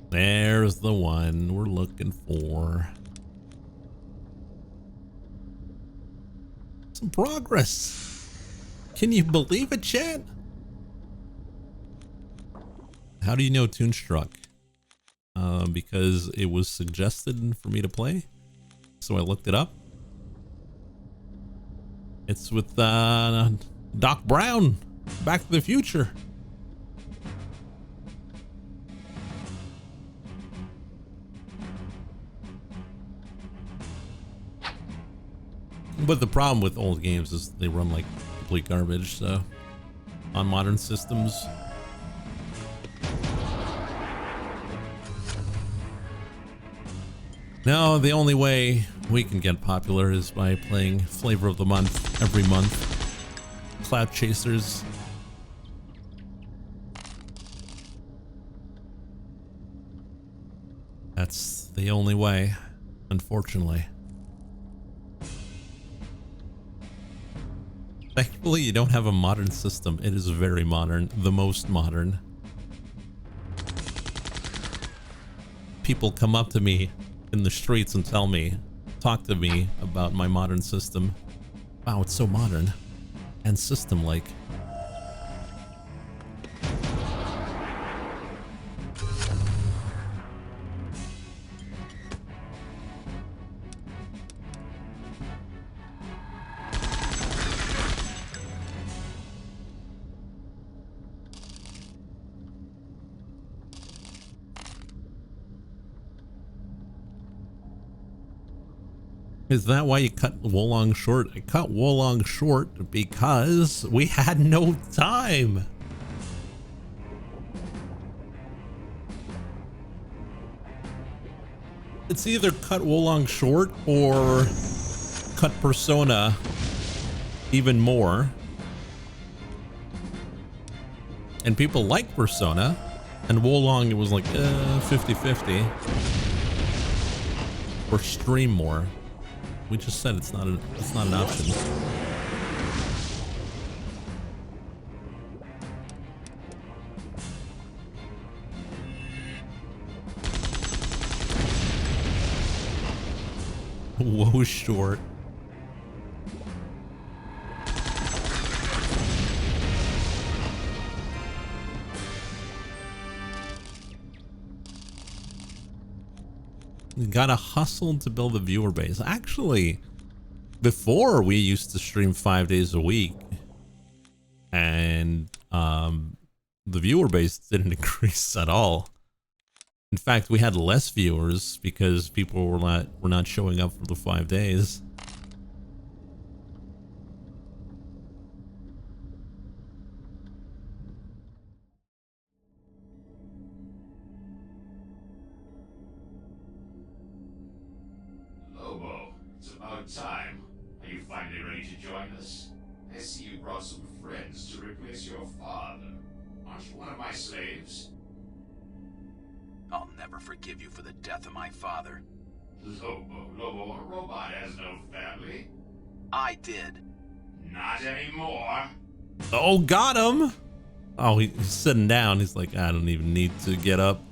There's the one we're looking for. Some progress. Can you believe it, chat? How do you know Toonstruck? Because it was suggested for me to play, so I looked it up. It's with Doc Brown, Back to the Future. But the problem with old games is they run like complete garbage, so on modern systems. No, the only way we can get popular is by playing Flavor of the Month every month. Cloud Chasers. That's the only way, unfortunately. Thankfully, you don't have a modern system. It is very modern, the most modern. People come up to me in the streets and talk to me about my modern system. Wow, it's so modern and system-like. Is that why you cut Wolong short? I cut Wolong short because we had no time. It's either cut Wolong short or cut Persona even more. And people like Persona, and Wolong, it was like 50-50. Or stream more. We just said it's not an option. Whoa, short. You gotta hustle to build a viewer base. Actually, before we used to stream 5 days a week, and the viewer base didn't increase at all. In fact, we had less viewers because people were not showing up for the 5 days. Oh time. Are you finally ready to join us? I see you brought some friends to replace your father. Aren't you one of my slaves? I'll never forgive you for the death of my father. Lobo, a robot has no family. I did. Not anymore. Oh, got him. Oh, he's sitting down. He's like, I don't even need to get up.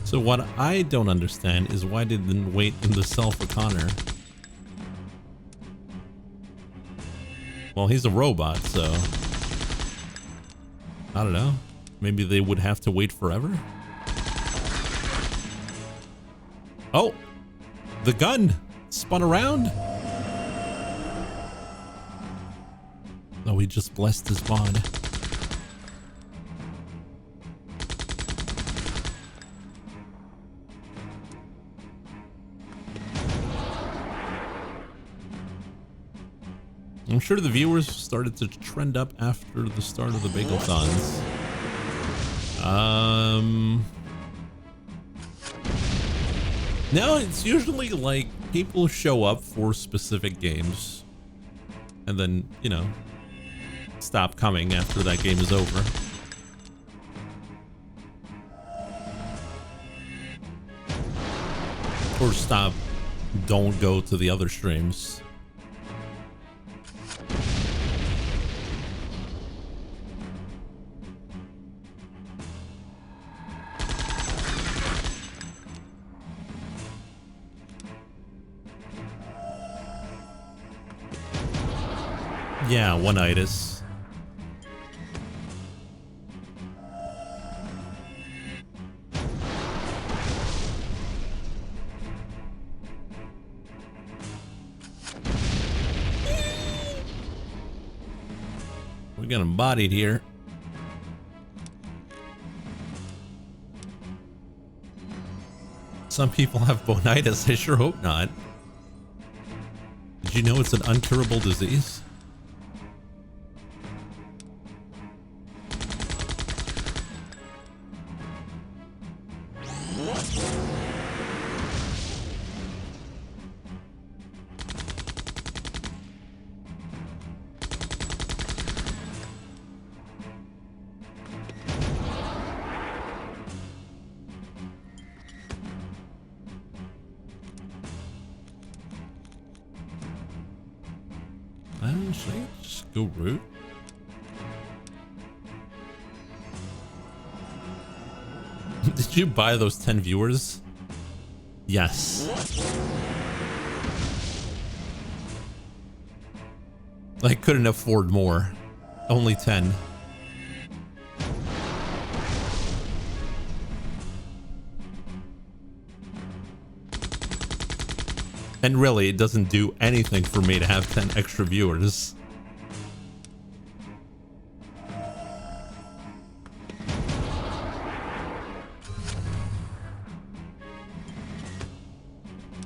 So what I don't understand is why they didn't wait in the cell for Connor. Well, he's a robot, so I don't know. Maybe they would have to wait forever. Oh, the gun spun around. Oh, he just blessed his bond. I'm sure the viewers started to trend up after the start of the Bagel-thons. No, it's usually like people show up for specific games and then, you know, stop coming after that game is over. Or don't go to the other streams. Yeah, one-itis. We got him bodied here. Some people have bonitis. I sure hope not. Did you know it's an uncurable disease? Should I just go root? Did you buy those 10 viewers? Yes. I couldn't afford more. Only 10. And really, it doesn't do anything for me to have 10 extra viewers.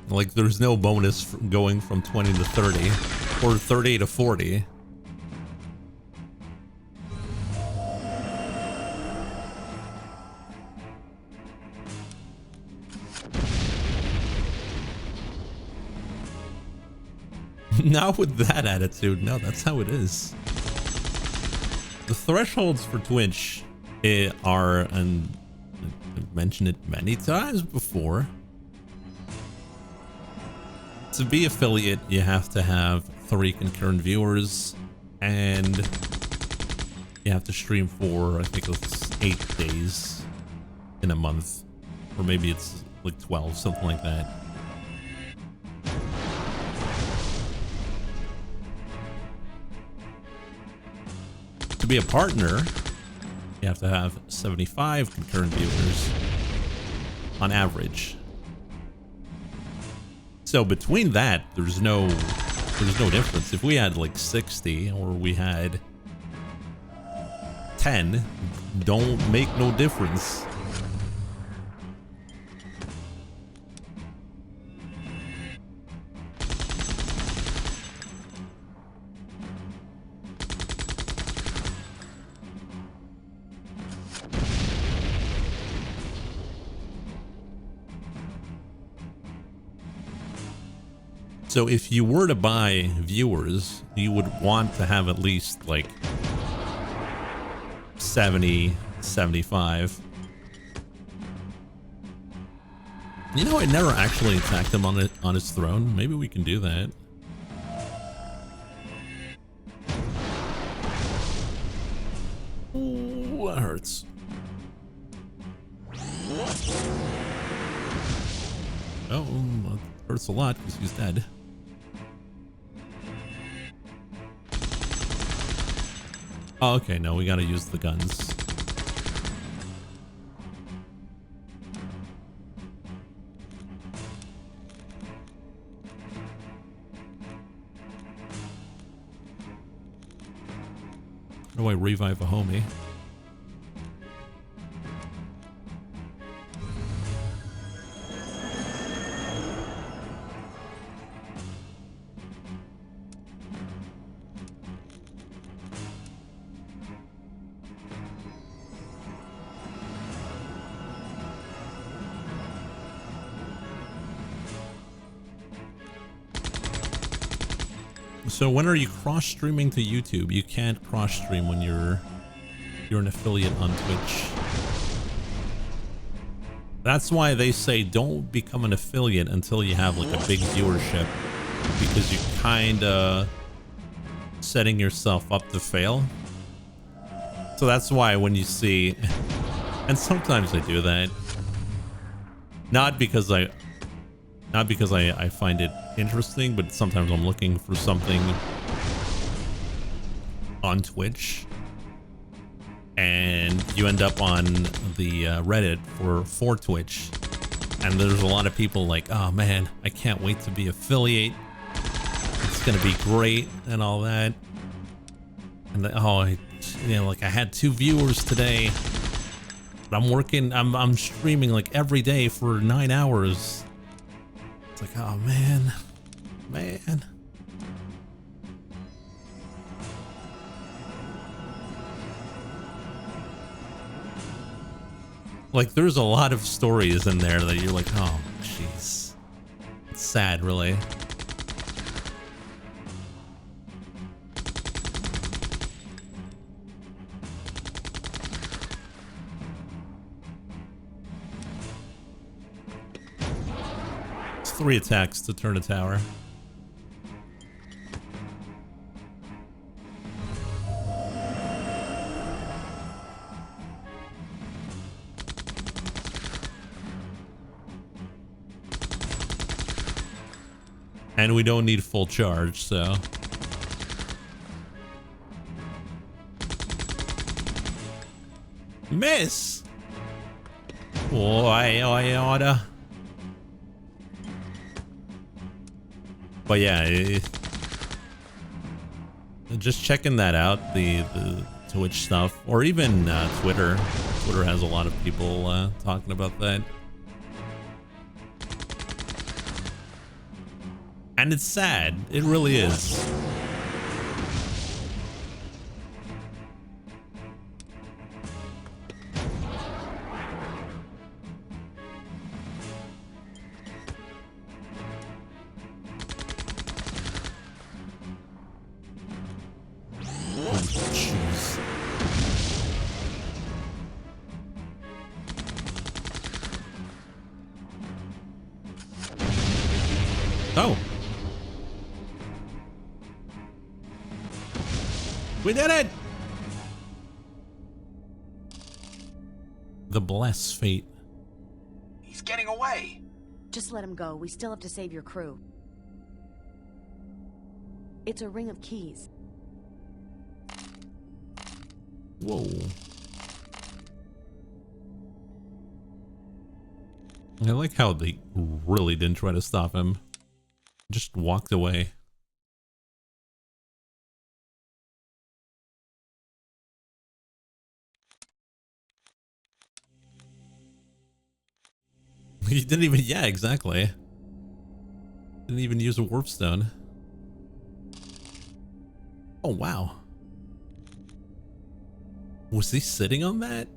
Like, there's no bonus going from 20 to 30 or 30 to 40. Not with that attitude. No, that's how it is. The thresholds for Twitch are, and I've mentioned it many times before. To be affiliate, you have to have 3 concurrent viewers, and you have to stream for, I think it's 8 days in a month, or maybe it's like 12, something like that. To be a partner, you have to have 75 concurrent viewers on average. So between that, there's no difference. If we had like 60 or we had 10, don't make no difference. So if you were to buy viewers, you would want to have at least like 70, 75. You know, I never actually attacked him on his throne. Maybe we can do that. Ooh, that hurts. Oh, that hurts a lot because he's dead. Oh, okay, no, we gotta use the guns. How do I revive a homie? So when are you cross-streaming to YouTube? You can't cross-stream when you're an affiliate on Twitch. That's why they say don't become an affiliate until you have like a big viewership, because you're kinda setting yourself up to fail. So that's why when you see, and sometimes I do that, not because I find it interesting, but sometimes I'm looking for something on Twitch and you end up on the Reddit for Twitch, and there's a lot of people like, oh man, I can't wait to be affiliate, it's gonna be great and all that, and like I had 2 viewers today, but I'm streaming like every day for 9 hours. It's like, oh man. Like there's a lot of stories in there that you're like, oh jeez. It's sad, really. It's 3 attacks to turn a tower. And we don't need full charge, so. Miss! Oi, order. But yeah, just checking that out, the Twitch stuff, or even Twitter. Twitter has a lot of people talking about that. And it's sad. It really is. Oh, jeez. Oh. We did it! The bless fate. He's getting away. Just let him go. We still have to save your crew. It's a ring of keys. Whoa. I like how they really didn't try to stop him. Just walked away. He didn't even, yeah, exactly. Didn't even use a warp stone. Oh, wow. Was he sitting on that?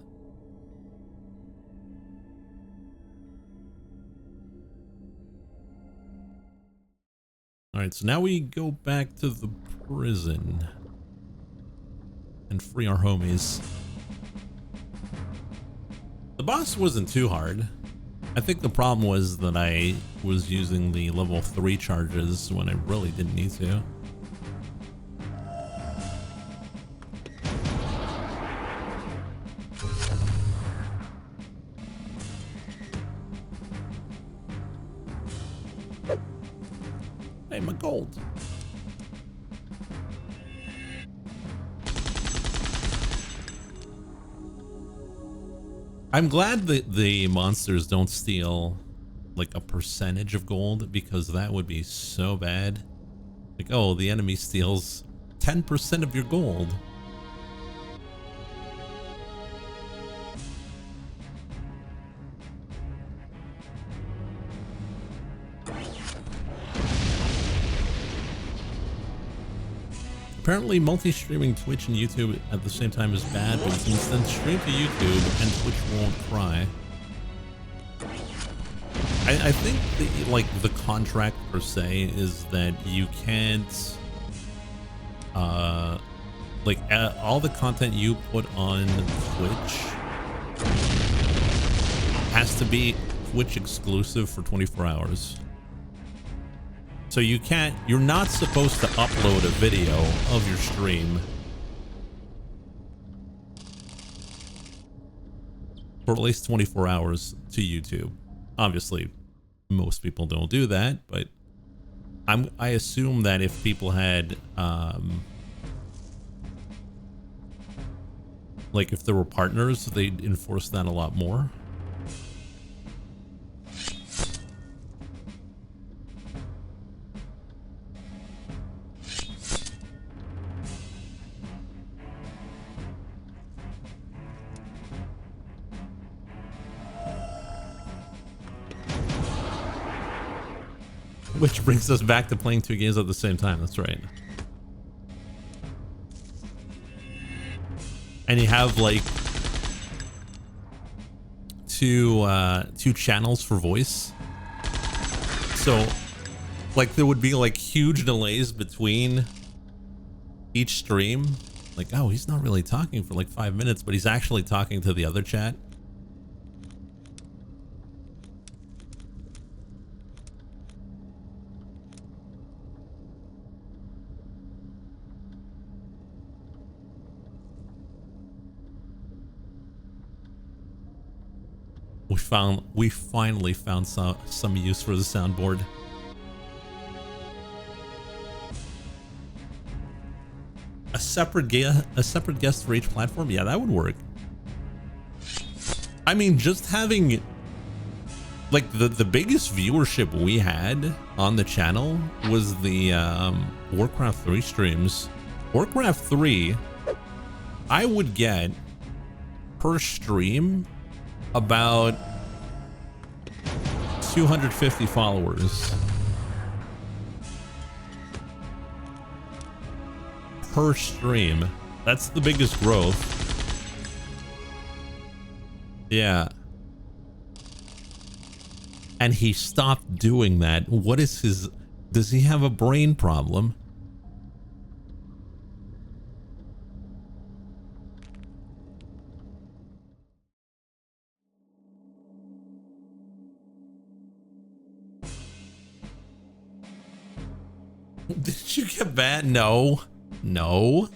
Alright, so now we go back to the prison and free our homies. The boss wasn't too hard. I think the problem was that I was using the level 3 charges when I really didn't need to. Hey, my gold. I'm glad that the monsters don't steal like a percentage of gold, because that would be so bad. Like, oh, the enemy steals 10% of your gold. Apparently, multi-streaming Twitch and YouTube at the same time is bad, but you can then stream to YouTube and Twitch won't cry. I think the contract per se is that you can't, all the content you put on Twitch has to be Twitch exclusive for 24 hours. So you're not supposed to upload a video of your stream for at least 24 hours to YouTube. Obviously, most people don't do that, but I assume that if people had, if there were partners, they'd enforce that a lot more. Which brings us back to playing 2 games at the same time. That's right. And you have like two channels for voice. So like there would be like huge delays between each stream. Like, oh, he's not really talking for like 5 minutes, but he's actually talking to the other chat. We finally found some use for the soundboard. A separate guest for each platform? Yeah, that would work. I mean, just having like the biggest viewership we had on the channel was the Warcraft 3 streams. Warcraft 3, I would get per stream about 250 followers per stream. That's the biggest growth. Yeah. And he stopped doing that. What is his... Does he have a brain problem? Did you get bad? No. No.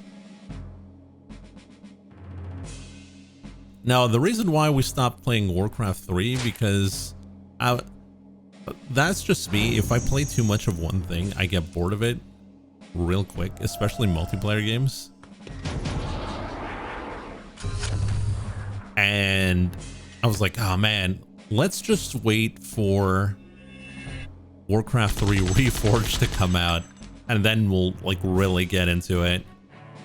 Now, the reason why we stopped playing Warcraft 3, because that's just me. If I play too much of one thing, I get bored of it real quick, especially multiplayer games. And I was like, oh man, let's just wait for Warcraft 3 Reforged to come out, and then we'll like really get into it.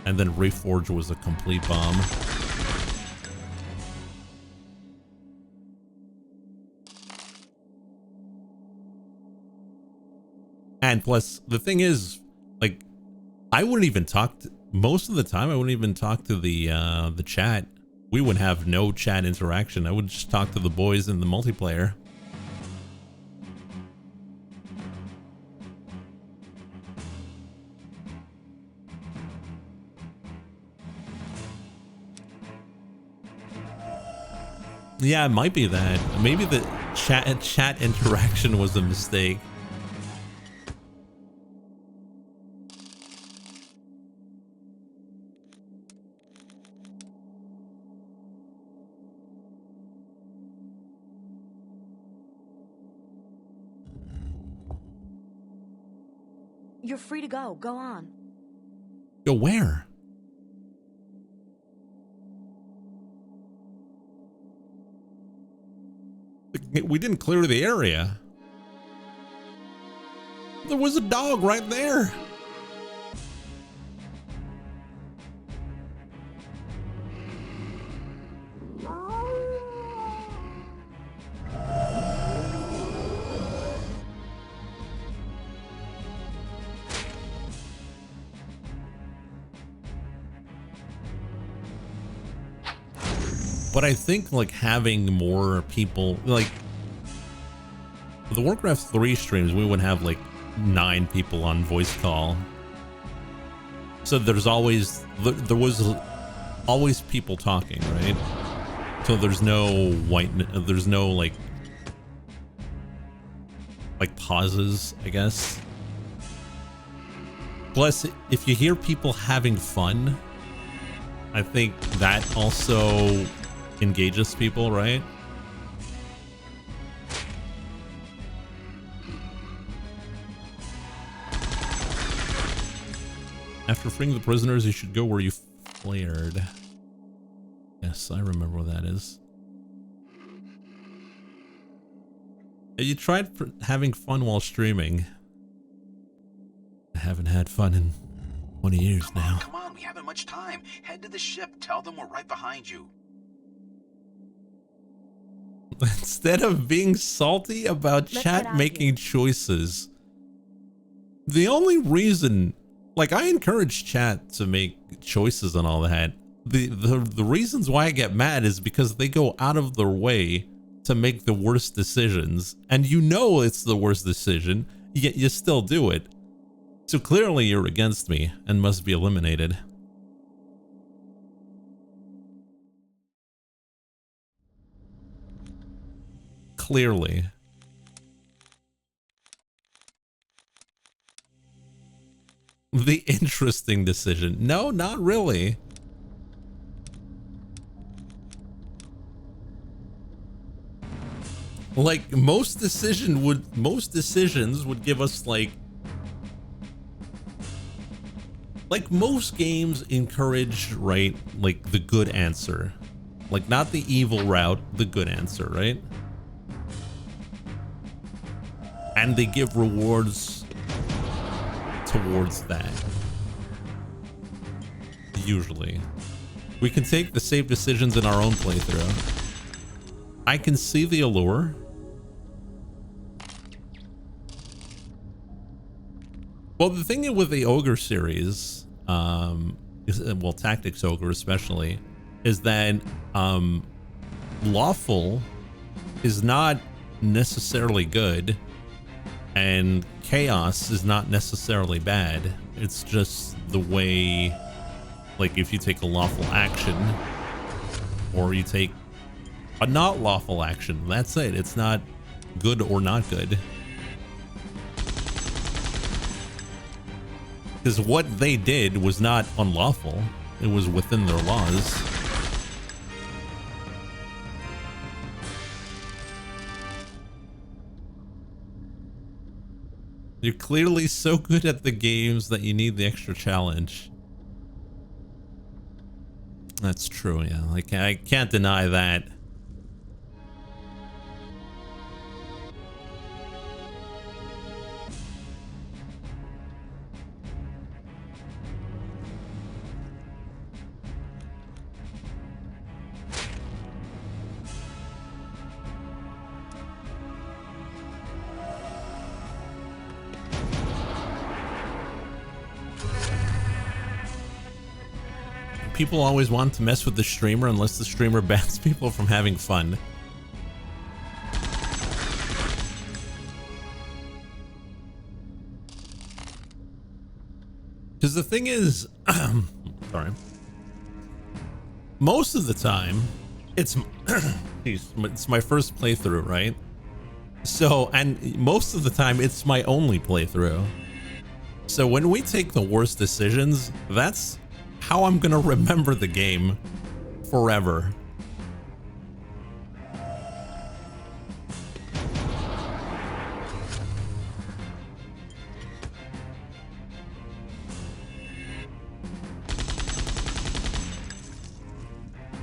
And then Reforged was a complete bomb. And plus, the thing is, like, I wouldn't even talk to, most of the time I wouldn't even talk to the chat. We would have no chat interaction. I would just talk to the boys in the multiplayer. Yeah, it might be that. Maybe the chat interaction was a mistake. You're free to go. Go on. Go where? We didn't clear the area. There was a dog right there. But I think like having more people, like the Warcraft 3 streams, we would have like 9 people on voice call. So there was always people talking, right? So there's no there's no like pauses, I guess. Plus, if you hear people having fun, I think that also engages people, right? After freeing the prisoners, you should go where you flared. Yes, I remember what that is. You tried having fun while streaming. I haven't had fun in 20 years now. Come on, we haven't much time. Head to the ship. Tell them we're right behind you. Instead of being salty about chat making choices, the only reason, like, I encourage chat to make choices and all that. The reasons why I get mad is because they go out of their way to make the worst decisions, and you know it's the worst decision, yet you still do it. So clearly you're against me and must be eliminated. Clearly. The interesting decision. No, not really. Like most decisions would give us like most games encourage, right, like the good answer. Like not the evil route, the good answer, right? And they give rewards towards that. Usually. We can take the safe decisions in our own playthrough. I can see the allure. Well, the thing with the Ogre series, well, Tactics Ogre especially, is that lawful is not necessarily good, and chaos is not necessarily bad. It's just the way, like if you take a lawful action, or you take a not lawful action, that's it. It's not good or not good. Because what they did was not unlawful. It was within their laws. You're clearly so good at the games that you need the extra challenge. That's true, yeah. Like, I can't deny that. People always want to mess with the streamer unless the streamer bans people from having fun. Because the thing is, sorry, most of the time, it's It's my first playthrough, right? So, and most of the time it's my only playthrough. So when we take the worst decisions, that's how I'm gonna remember the game forever.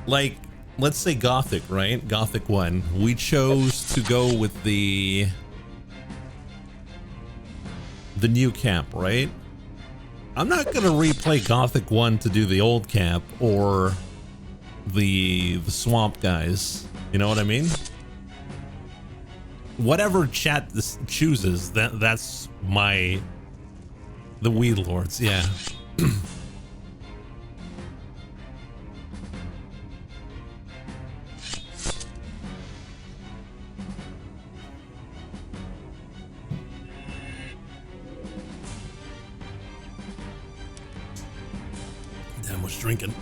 Like, let's say Gothic, right? Gothic 1. We chose to go with the new camp, right? I'm not gonna replay Gothic 1 to do the old camp or the swamp guys. You know what I mean? Whatever chat chooses, that's the Weed Lords, yeah. Damn, was drinking.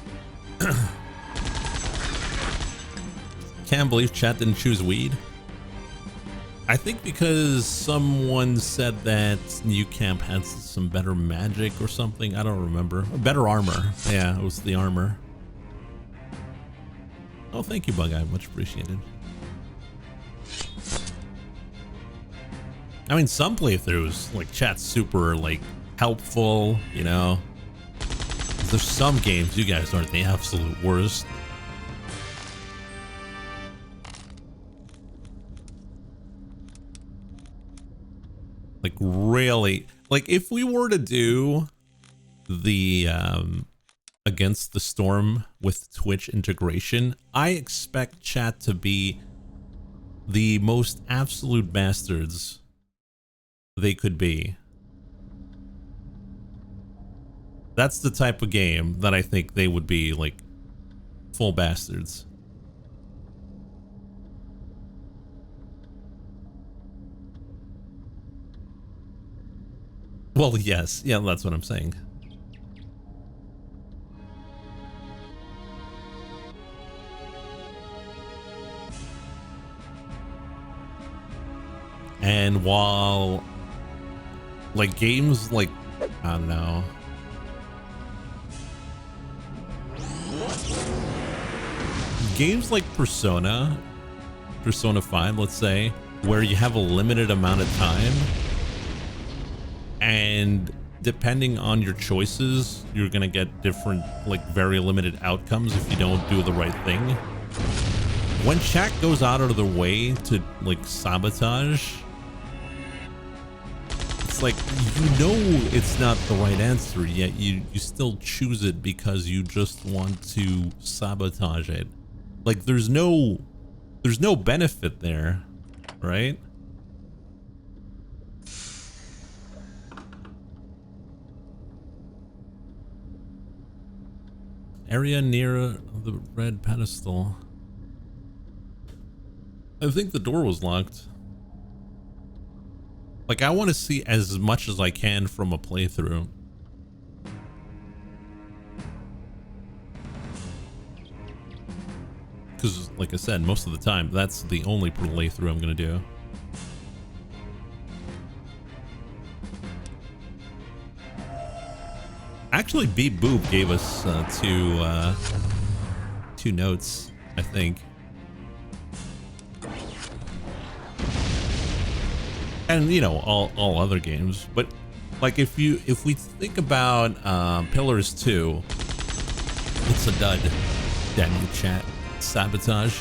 Can't believe chat didn't choose weed. I think because someone said that new camp had some better magic or something. I don't remember. Better armor. Yeah, it was the armor. Oh, thank you, Bug Eye. Much appreciated. I mean, some playthroughs, like, chat's super, like, helpful, you know. There's some games you guys are the absolute worst. Like, really, like, if we were to do the Against the Storm with Twitch integration, I expect chat to be the most absolute bastards they could be. That's the type of game that I think they would be, like, full bastards. Well, yes. Yeah, that's what I'm saying. And while, like, games like, I don't know. Games like Persona 5, let's say, where you have a limited amount of time, and depending on your choices, you're gonna get different, like, very limited outcomes if you don't do the right thing. When chat goes out of their way to, like, sabotage, it's like, you know it's not the right answer, yet you still choose it because you just want to sabotage it. Like, there's no benefit there, right? Area near the red pedestal. I think the door was locked. Like, I want to see as much as I can from a playthrough. Because, like I said, most of the time, that's the only playthrough I'm going to do. Actually, Beep Boop gave us two notes, I think. And, you know, all other games. But, like, if we think about Pillars 2, it's a dud. Damn you, chat. Sabotage.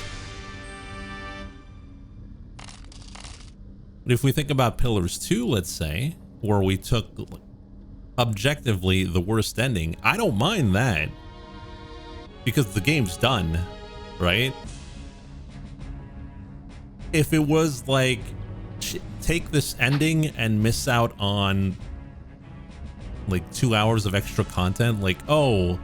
But if we think about Pillars 2, let's say, where we took objectively the worst ending, I don't mind that, because the game's done, right? If it was like, take this ending and miss out on like 2 hours of extra content, like, oh,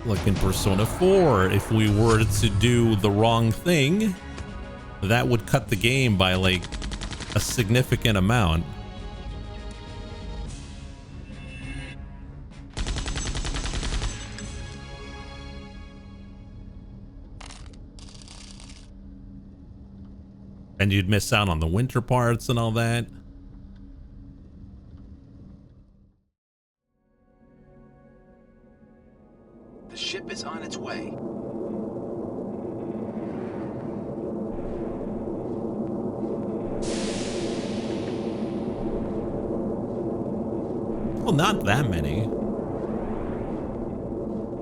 like in Persona 4, if we were to do the wrong thing, that would cut the game by like a significant amount. And you'd miss out on the winter parts and all that. The ship is on its way. Well, not that many.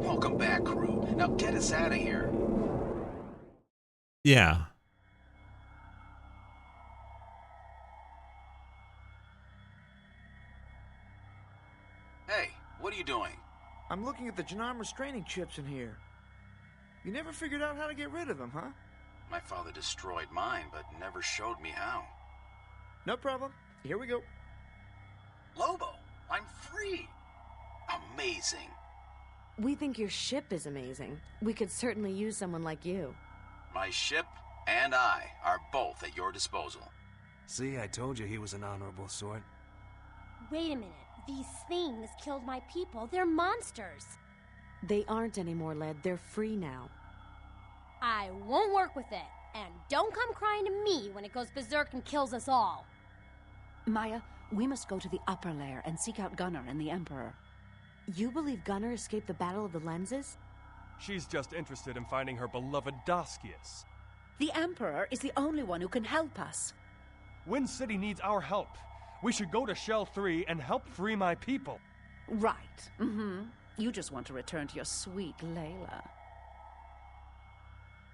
Welcome back, crew. Now get us out of here. Yeah. Hey, what are you doing? I'm looking at the Janam restraining chips in here. You never figured out how to get rid of them, huh? My father destroyed mine, but never showed me how. No problem. Here we go. Lobo, I'm free. Amazing. We think your ship is amazing. We could certainly use someone like you. My ship and I are both at your disposal. See, I told you he was an honorable sort. Wait a minute. These things killed my people. They're monsters. They aren't anymore, Led. They're free now. I won't work with it. And don't come crying to me when it goes berserk and kills us all. Maya, we must go to the upper layer and seek out Gunnar and the Emperor. You believe Gunnar escaped the Battle of the Lenses? She's just interested in finding her beloved Daskius. The Emperor is the only one who can help us. Wind City needs our help. We should go to Shell 3 and help free my people. Right. Mm-hmm. You just want to return to your sweet Layla.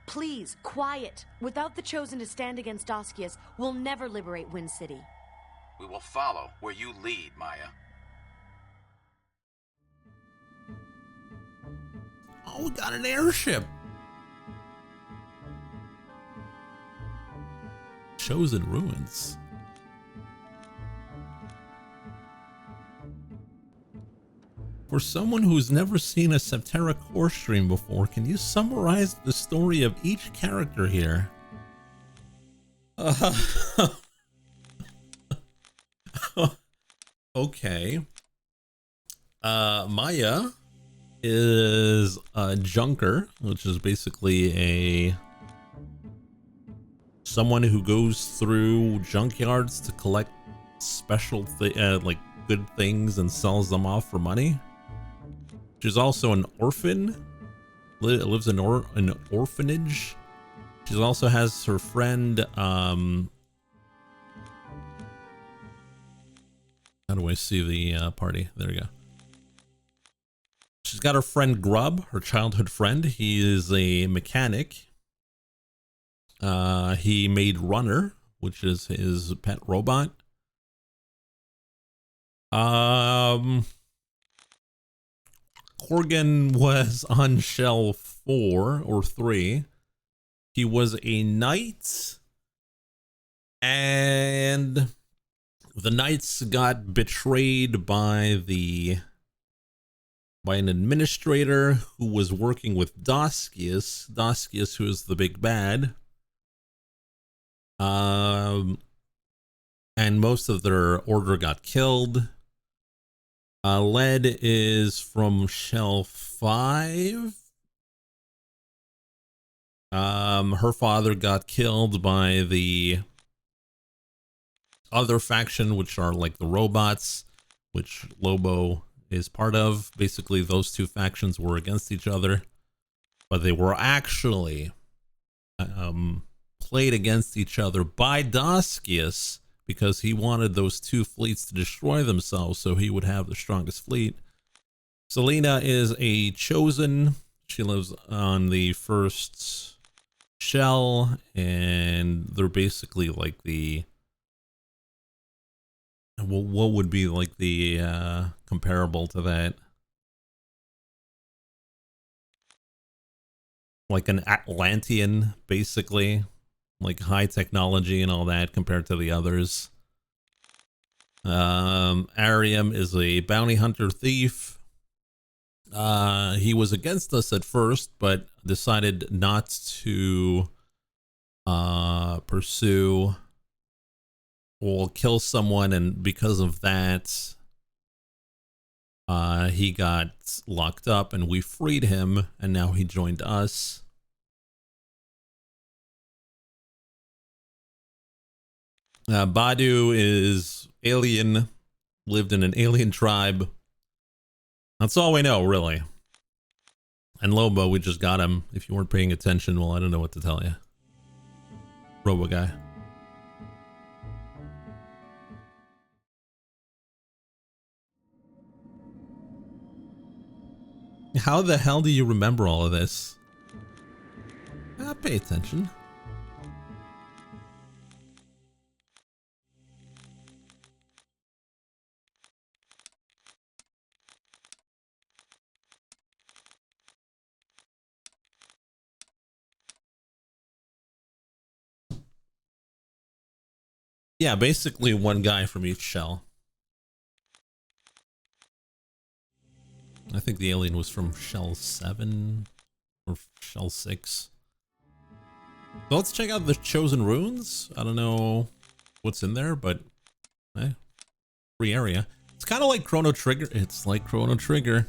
Please, quiet. Without the Chosen to stand against Daskius, we'll never liberate Wind City. We will follow where you lead, Maya. Oh, we got an airship. Chosen ruins. For someone who's never seen a Septerra core stream before, can you summarize the story of each character here? Okay. Maya is a junker, which is basically someone who goes through junkyards to collect special like good things and sells them off for money. She's also an orphan, lives in an orphanage. She also has her friend, how do I see the party? There we go. She's got her friend Grub, her childhood friend. He is a mechanic. He made Runner, which is his pet robot. Corgan was on Shell 4 or 3. He was a knight, and the knights got betrayed by an administrator who was working with Daskius, who is the big bad. And most of their order got killed. Lead is from Shell 5. Her father got killed by the other faction, which are like the robots, which Lobo is part of. Basically, those two factions were against each other, but they were actually played against each other by Daskius, because he wanted those two fleets to destroy themselves so he would have the strongest fleet. Selena is a chosen. She lives on the first shell, and they're basically like the... What would be like the comparable to that? Like an Atlantean, basically. Like high technology and all that compared to the others. Ariam is a bounty hunter thief. He was against us at first, but decided not to pursue or kill someone, and because of that, he got locked up, and we freed him, and now he joined us. Badu is alien, lived in an alien tribe. That's all we know, really. And Lobo, we just got him. If you weren't paying attention, well, I don't know what to tell you. Robo guy. How the hell do you remember all of this? Pay attention. Yeah, basically one guy from each shell. I think the alien was from shell 7 or shell 6. So let's check out the chosen runes. I don't know what's in there, but free area. It's kind of like Chrono Trigger. It's like Chrono Trigger,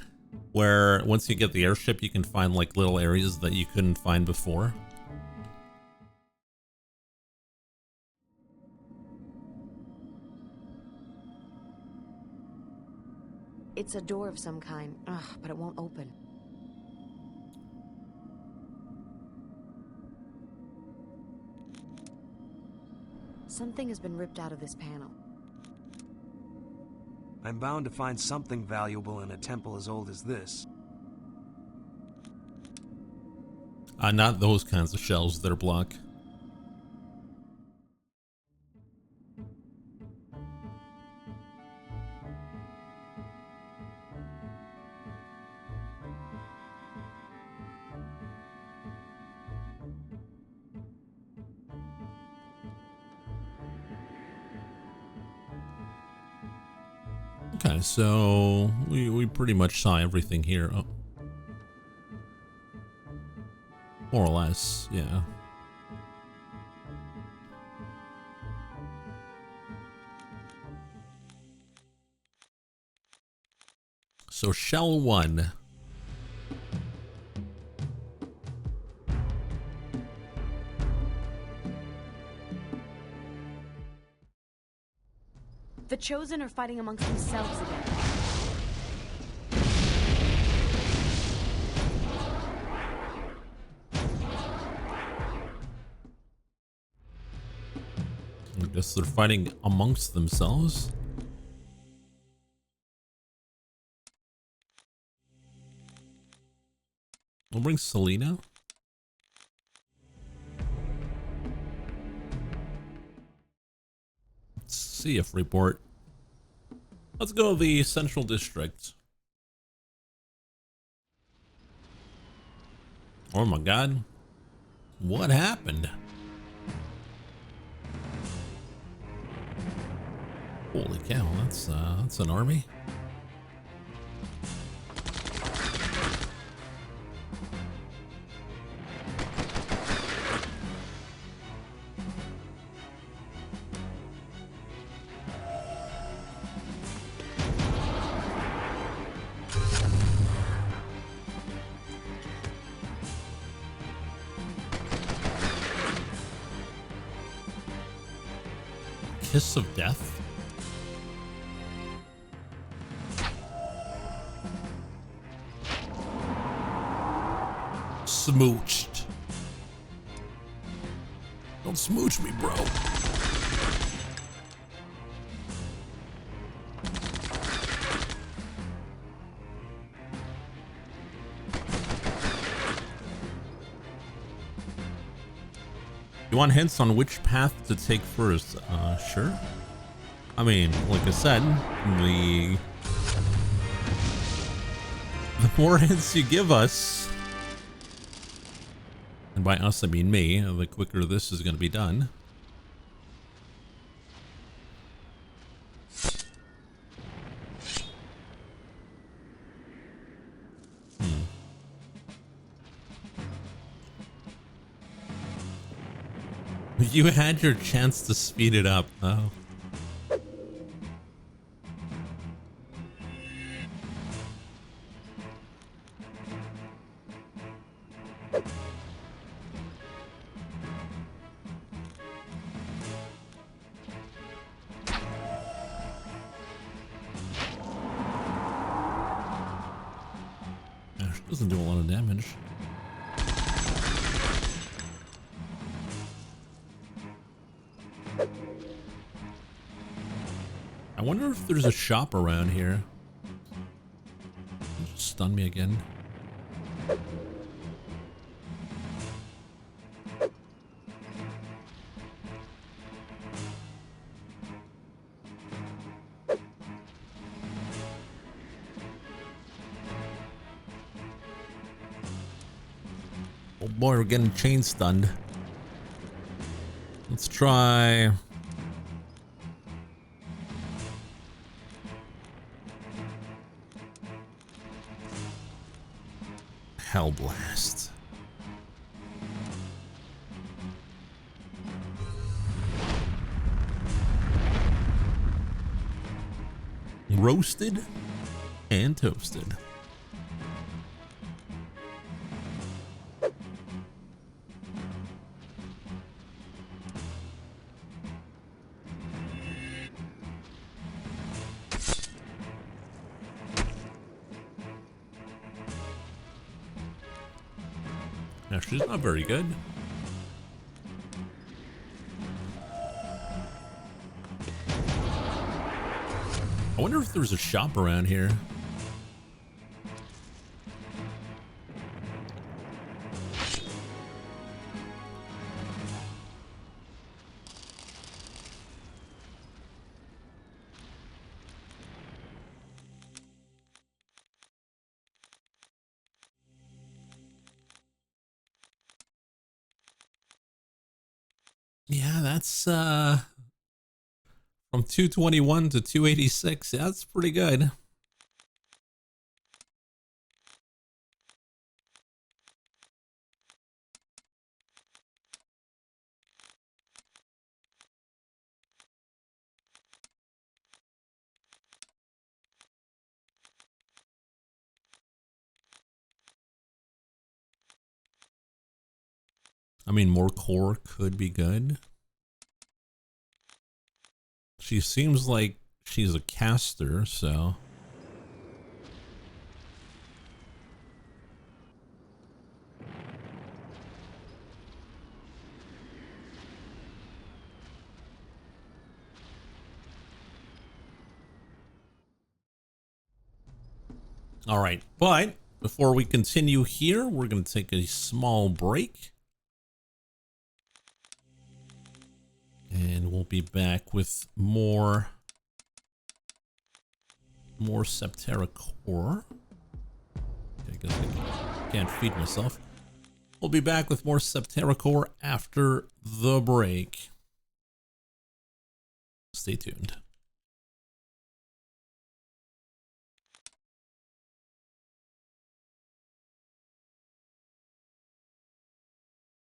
where once you get the airship, you can find like little areas that you couldn't find before. It's a door of some kind, but it won't open. Something has been ripped out of this panel. I'm bound to find something valuable in a temple as old as this. Not those kinds of shells that are block. Okay, so we pretty much saw everything here. Oh. More or less, yeah. So shell 1. The Chosen are fighting amongst themselves again. I guess they're fighting amongst themselves. We'll bring Selena. Let's see if report. Let's go to the Central District. Oh my god. What happened? Holy cow, that's an army. Kiss of death. Smooched. Don't smooch me, bro. You want hints on which path to take first? Sure. I mean, like I said, the more hints you give us, and by us I mean me, the quicker this is going to be done. You had your chance to speed it up. Oh. Doesn't do a lot of damage. I wonder if there's a shop around here. Just stun me again. Oh boy, we're getting chain stunned. Let's try... Hellblast. Roasted and toasted. Now, she's not very good. I wonder if there's a shop around here. Yeah, that's from 221 to 286. Yeah, that's pretty good. I mean, more core could be good. She seems like she's a caster, so... All right, but before we continue here, we're going to take a small break. And we'll be back with more Septerra core. I guess I can't feed myself. We'll be back with more Septerra core after the break. Stay tuned.